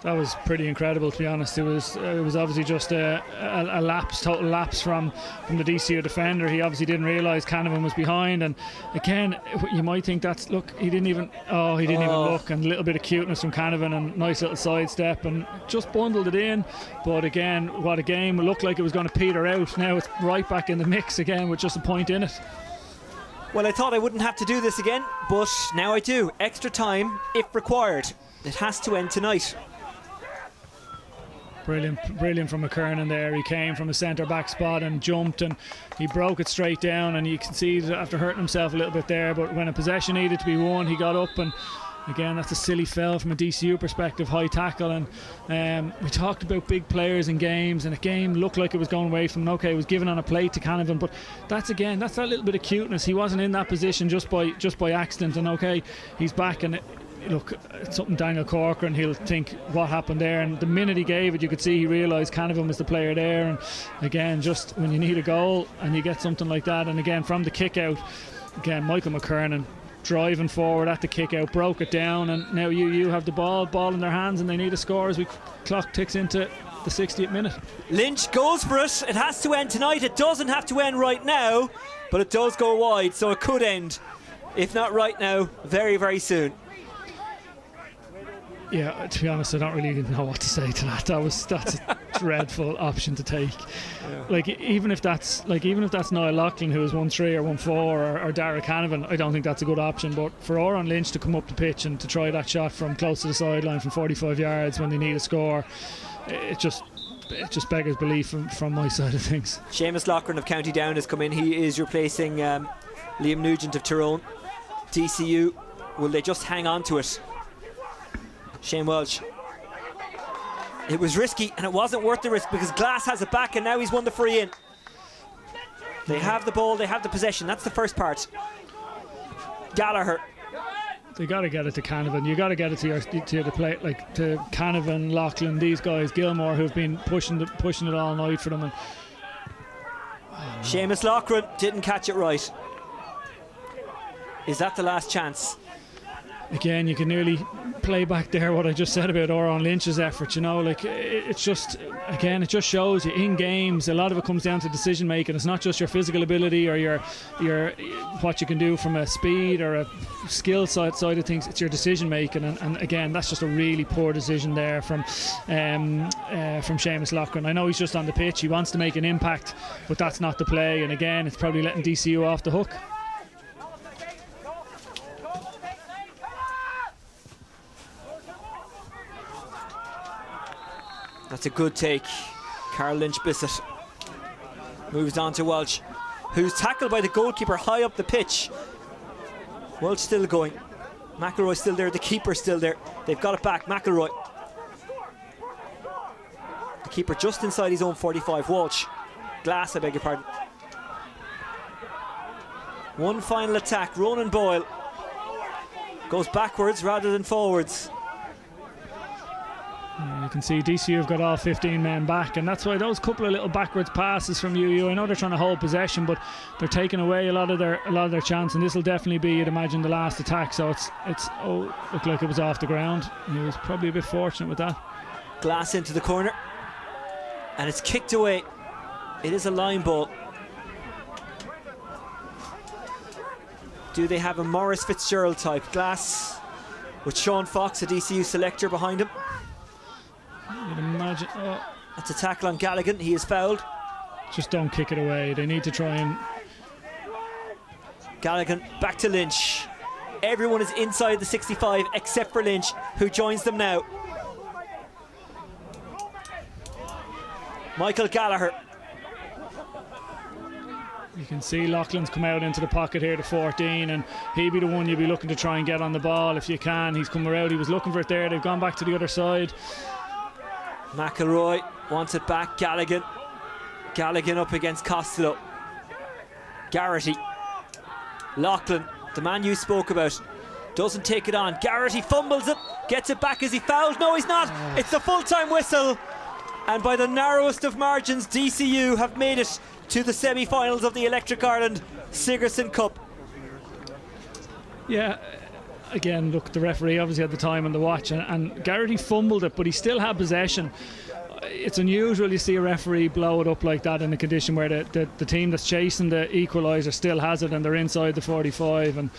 That was pretty incredible, to be honest. It was obviously just a total lapse from the DCU defender. He obviously didn't realise Canavan was behind, and again, you might think that's, look, he didn't even look, and a little bit of cuteness from Canavan and nice little sidestep, and just bundled it in. But again, what a game. It looked like it was going to peter out. Now it's right back in the mix again with just a point in it. Well, I thought I wouldn't have to do this again, but now I do. Extra time if required. It has to end tonight. Brilliant from McKernan there. He came from a centre back spot and jumped, and he broke it straight down, and you can see that after hurting himself a little bit there, but when a possession needed to be won, he got up and Again, that's a silly foul from a DCU perspective, high tackle. And we talked about big players in games, and a game looked like it was going away from him. Okay, it was given on a plate to Canavan, but that's that little bit of cuteness. He wasn't in that position just by accident. And okay, he's back, and look, it's something Daniel Corcoran, he'll think what happened there. And the minute he gave it, you could see he realised Canavan was the player there. And again, just when you need a goal and you get something like that, and again from the kick out, again Michael McKernan driving forward at the kick out, broke it down, and now you have the ball in their hands, and they need a score as we clock ticks into the 60th minute. Lynch goes for it. It has to end tonight. It doesn't have to end right now, but it does go wide, so it could end, if not right now, very, very soon. Yeah, to be honest, I don't really know what to say to that. That's a dreadful option to take. Yeah. Like even if that's Niall Loughlin, who is 1-3 or 1-4, or Dara Canavan, I don't think that's a good option. But for Oran Lynch to come up the pitch and to try that shot from close to the sideline from 45 yards when they need a score, it just beggars belief from my side of things. Seamus Loughlin of County Down has come in. He is replacing Liam Nugent of Tyrone. DCU, will they just hang on to it? Shane Welch. It was risky, and it wasn't worth the risk because Glass has it back, and now he's won the free in. They have the ball, they have the possession. That's the first part. Gallagher. They got to get it to Canavan. You got to get it to the play, like to Canavan, Loughlin, these guys, Gilmore, who've been pushing it all night for them. And Seamus Loughlin didn't catch it right. Is that the last chance? Again, you can nearly play back there what I just said about Oran Lynch's effort. You know, like it's just, again, it just shows you in games a lot of it comes down to decision making. It's not just your physical ability or your what you can do from a speed or a skill side of things. It's your decision making, and again, that's just a really poor decision there from Seamus Loughlin. I know he's just on the pitch, he wants to make an impact, but that's not the play. And again, it's probably letting DCU off the hook. That's a good take. Carl Lynch-Bissett moves on to Welch, who's tackled by the goalkeeper high up the pitch. Welch still going. McElroy still there. The keeper still there. They've got it back. McElroy. The keeper just inside his own 45. Walsh. Glass, I beg your pardon. One final attack. Ronan Boyle goes backwards rather than forwards. You can see DCU have got all 15 men back, and that's why those couple of little backwards passes from UU, I know they're trying to hold possession, but they're taking away a lot of their chance, and this will definitely be, you'd imagine, the last attack. So it's looked like it was off the ground. He was probably a bit fortunate with that. Glass into the corner, and it's kicked away. It is a line ball. Do they have a Maurice Fitzgerald type? Glass with Sean Fox, a DCU selector, behind him. You'd imagine. Oh. That's a tackle on Galligan. He is fouled. Just don't kick it away. They need to try and. Galligan back to Lynch. Everyone is inside the 65 except for Lynch, who joins them now. Michael Gallagher. You can see Loughlin's come out into the pocket here to 14, and he'd be the one you'd be looking to try and get on the ball if you can. He's come out. He was looking for it there. They've gone back to the other side. McElroy wants it back. Galligan up against Costello. Garrity. Loughlin, the man you spoke about, doesn't take it on. Garrity fumbles it, gets it back. Is he fouled? No, he's not. It's the full-time whistle, and by the narrowest of margins, DCU have made it to the semi-finals of the Electric Ireland Sigerson Cup. Yeah, again, look, the referee obviously had the time on the watch, and Garrity fumbled it, but he still had possession. It's unusual you see a referee blow it up like that in a condition where the team that's chasing the equaliser still has it and they're inside the 45.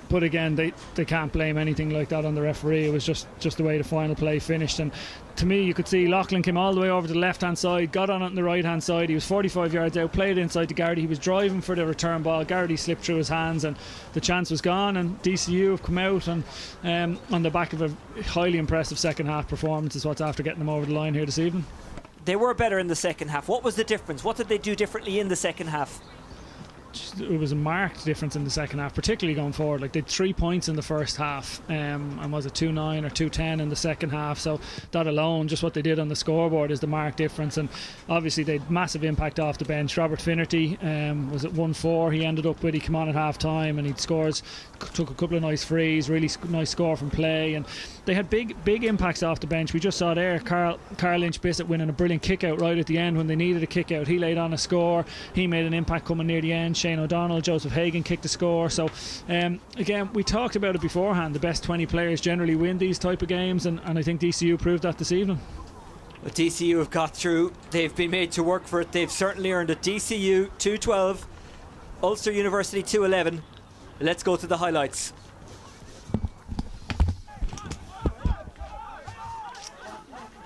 But again, they can't blame anything like that on the referee. It was just the way the final play finished. And to me, you could see Loughlin came all the way over to the left hand side, got on it on the right hand side. He was 45 yards out, played inside to Garrity. He was driving for the return ball. Garrity slipped through his hands and the chance was gone. And DCU have come out and on the back of a highly impressive second half performance is what's after getting them over the line here this evening. They were better in the second half. What was the difference? What did they do differently in the second half? it was a marked difference in the second half, particularly going forward. Like, they had 3 points in the first half, and was it 2-9 or 2-10 in the second half? So that alone, just what they did on the scoreboard, is the marked difference. And obviously they had massive impact off the bench. Robert Finnerty was at 1-4. He ended up with, he came on at half time and he'd scores, took a couple of nice frees, really nice score from play, and they had big impacts off the bench. We just saw there Carl Lynch-Bissett winning a brilliant kick out right at the end when they needed a kick out. He laid on a score, he made an impact coming near the end. Shane O'Donnell, Joseph Hagan kicked the score. So again, we talked about it beforehand, the best 20 players generally win these type of games, and I think DCU proved that this evening. But DCU have got through, they've been made to work for it, they've certainly earned it. DCU 2-12, Ulster University 2-11. Let's go to the highlights.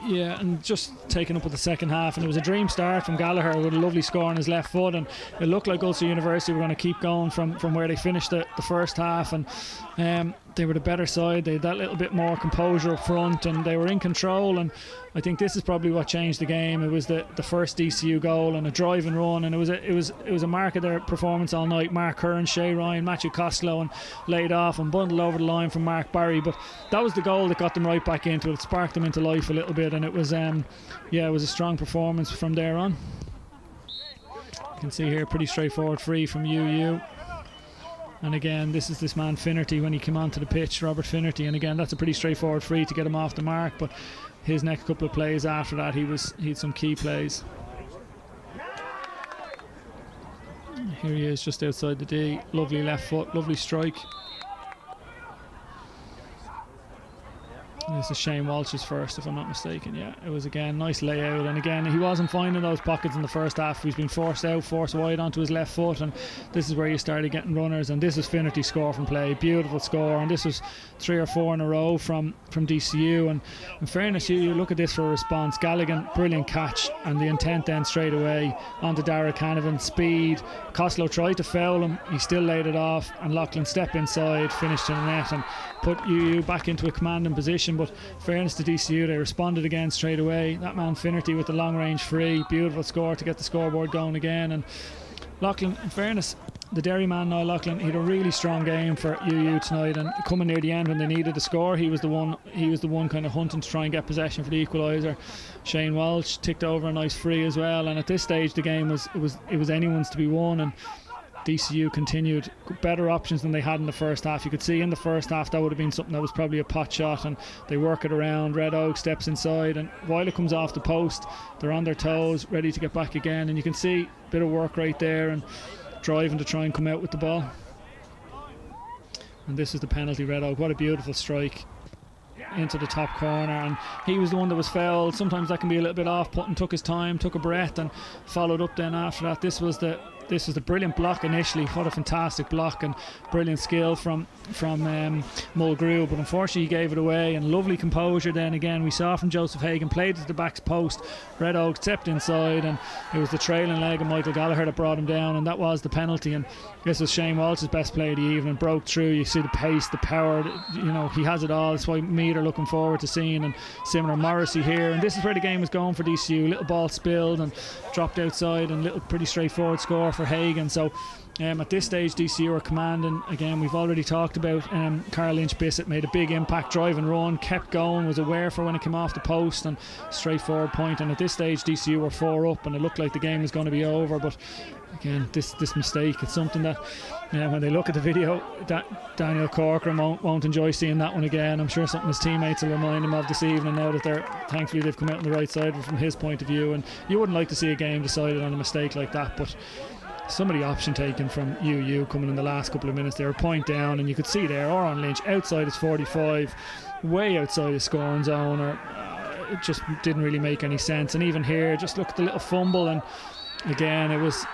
Yeah, and just taking up with the second half, and it was a dream start from Gallagher with a lovely score on his left foot, and it looked like Ulster University were going to keep going from where they finished the first half, and they were the better side. They had that little bit more composure up front, and they were in control, and I think this is probably what changed the game. It was the first DCU goal and a drive and run, and it was a mark of their performance all night. Mark Curran, Shay Ryan, Matthew Costello, and laid off and bundled over the line from Mark Barry. But that was the goal that got them right back into it. It sparked them into life a little bit, and it was it was a strong performance from there on. You can see here, pretty straightforward free from UU. And again, this is this man Finnerty when he came onto the pitch, Robert Finnerty, and again, that's a pretty straightforward free to get him off the mark. But his next couple of plays after that, he had some key plays. Here he is, just outside the D. Lovely left foot, lovely strike. This is Shane Walsh's first, if I'm not mistaken. Yeah, it was again nice layout, and again he wasn't finding those pockets in the first half. He's been forced wide onto his left foot, and this is where you started getting runners. And this is Finnerty's score from play, beautiful score, and this was 3 or 4 in a row from DCU. And in fairness, you look at this for a response. Galligan, brilliant catch, and the intent then straight away onto Dara Canavan, speed. Costello tried to foul him, he still laid it off, and Loughlin stepped inside, finished in the net, and put UU back into a commanding position. But fairness to DCU, they responded again straight away. That man Finnerty with the long range free, beautiful score to get the scoreboard going again. And Loughlin, in fairness, the Derry man Niall Loughlin, he had a really strong game for UU tonight, and coming near the end when they needed a score, he was the one kind of hunting to try and get possession for the equaliser. Shane Walsh ticked over a nice free as well, and at this stage the game was anyone's to be won, and DCU continued better options than they had in the first half. You could see in the first half that would have been something that was probably a pot shot, and they work it around. Red Oak steps inside, and while it comes off the post, they're on their toes, ready to get back again, and you can see a bit of work right there and driving to try and come out with the ball. And this is the penalty. Red Oak, what a beautiful strike into the top corner, and he was the one that was fouled. Sometimes that can be a little bit off-putting. Took his time, took a breath, and followed up then after that. This was the brilliant block initially. What a fantastic block, and brilliant skill from Mulgrew, but unfortunately he gave it away. And lovely composure then again we saw from Joseph Hagan, played to the back post. Red Oak stepped inside, and it was the trailing leg of Michael Gallagher that brought him down, and that was the penalty. And this was Shane Walsh's best play of the evening. Broke through, you see the pace, the power, he has it all. That's why Meath are looking forward to seeing, and similar Morrissey here. And this is where the game was going for DCU. Little ball spilled and dropped outside, and little pretty straightforward score for Hagan. So at this stage DCU are commanding. Again, we've already talked about Carl Lynch-Bissett made a big impact, drive and run, kept going, was aware for when it came off the post, and straightforward point. And at this stage DCU were 4 up, and it looked like the game was going to be over. But again, this mistake, it's something that when they look at the video, that Daniel Corcoran won't enjoy seeing that one again. I'm sure something his teammates will remind him of this evening, now that thankfully they've come out on the right side from his point of view. And you wouldn't like to see a game decided on a mistake like that, but some of the option taken from UU coming in the last couple of minutes, they were a point down, and you could see there Oran Lynch outside his 45, way outside his scoring zone, or it just didn't really make any sense. And even here, just look at the little fumble, and again it was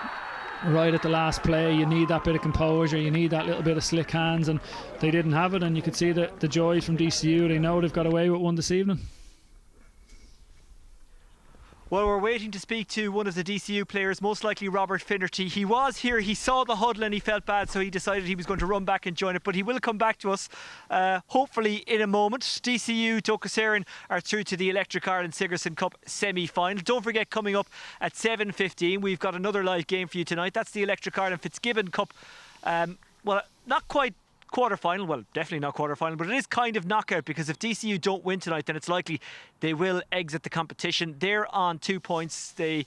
right at the last play. You need that bit of composure, you need that little bit of slick hands, and they didn't have it. And you could see the joy from DCU. They know they've got away with one this evening. Well, we're waiting to speak to one of the DCU players, most likely Robert Finnerty. He was here, he saw the huddle and he felt bad, so he decided he was going to run back and join it, but he will come back to us hopefully in a moment. DCU Docus are through to the Electric Ireland Sigerson Cup semi-final. Don't forget, coming up at 7:15 we've got another live game for you tonight. That's the Electric Ireland Fitzgibbon Cup. Well, not quite quarter-final, well, definitely not quarter-final, but it is kind of knockout, because if DCU don't win tonight, then it's likely they will exit the competition. They're on 2 points. They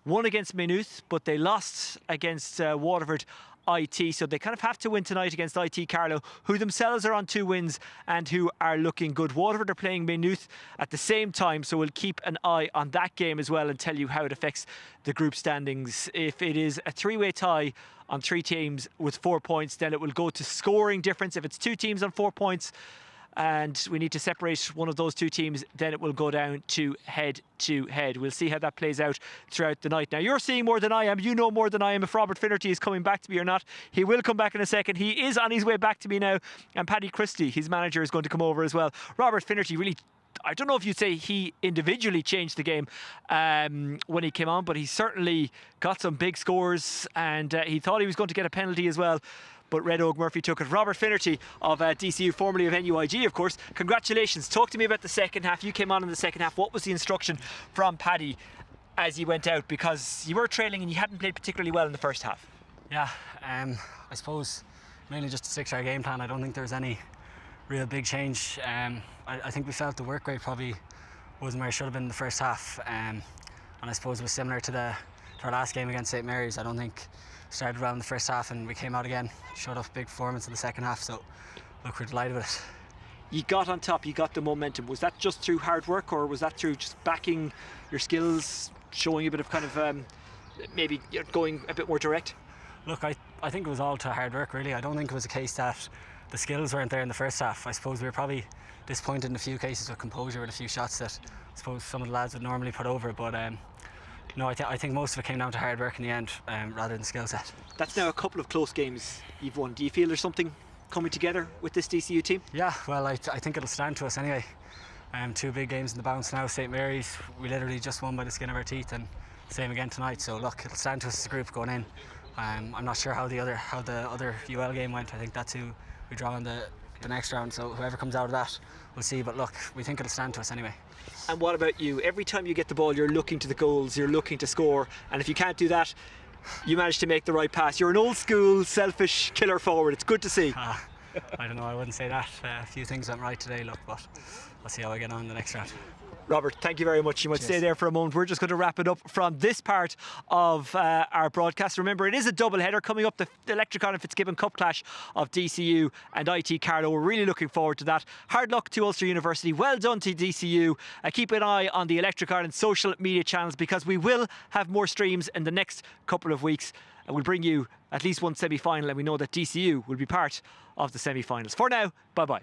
won against Maynooth, but they lost against Waterford IT, so they kind of have to win tonight against IT Carlow, who themselves are on 2 wins and who are looking good. Waterford are playing Maynooth at the same time, so we'll keep an eye on that game as well and tell you how it affects the group standings. If it is a 3-way tie on 3 teams with 4 points, then it will go to scoring difference. If it's 2 teams on 4 points and we need to separate one of those 2 teams, then it will go down to head-to-head. We'll see how that plays out throughout the night. Now, you're seeing more than I am. You know more than I am if Robert Finnerty is coming back to me or not. He will come back in a second. He is on his way back to me now. And Paddy Christie, his manager, is going to come over as well. Robert Finnerty really, I don't know if you'd say he individually changed the game when he came on, but he certainly got some big scores, and he thought he was going to get a penalty as well, but Red Oak Murphy took it. Robert Finnerty of DCU, formerly of NUIG, of course. Congratulations. Talk to me about the second half. You came on in the second half. What was the instruction from Paddy as you went out? Because you were trailing and you hadn't played particularly well in the first half. Yeah, I suppose mainly just to stick to our game plan. I don't think there was any real big change. I think we felt the work rate probably wasn't where it should have been in the first half, and I suppose it was similar to our last game against St Mary's. I don't think started well in the first half and we came out again, showed off a big performance in the second half, so look, we're delighted with it. You got on top, you got the momentum. Was that just through hard work, or was that through just backing your skills, showing a bit of kind of maybe going a bit more direct? Look, I think it was all to hard work, really. I don't think it was a case that the skills weren't there in the first half. I suppose we were probably disappointed in a few cases with composure, with a few shots that I suppose some of the lads would normally put over, but no, I think most of it came down to hard work in the end, rather than skill set. That's now a couple of close games you've won. Do you feel there's something coming together with this DCU team? Yeah, well, I think it'll stand to us anyway. 2 big games in the bounce now. St Mary's, we literally just won by the skin of our teeth, and same again tonight. So look, it'll stand to us as a group going in. I'm not sure how the other UL game went. I think that's who we draw in the next round. So whoever comes out of that, we'll see. But look, we think it'll stand to us anyway. And what about you? Every time you get the ball, you're looking to the goals, you're looking to score, and if you can't do that, you manage to make the right pass. You're an old school, selfish killer forward. It's good to see. I don't know, I wouldn't say that. A few things went right today, look, but I'll see how I get on in the next round. Robert, thank you very much. You might stay there for a moment. We're just going to wrap it up from this part of our broadcast. Remember, it is a double header coming up, the Electric Ireland Fitzgibbon Cup clash of DCU and IT Carlow. We're really looking forward to that. Hard luck to Ulster University. Well done to DCU. Keep an eye on the Electric Ireland social media channels, because we will have more streams in the next couple of weeks, and we'll bring you at least one semi-final, and we know that DCU will be part of the semi-finals. For now, bye-bye.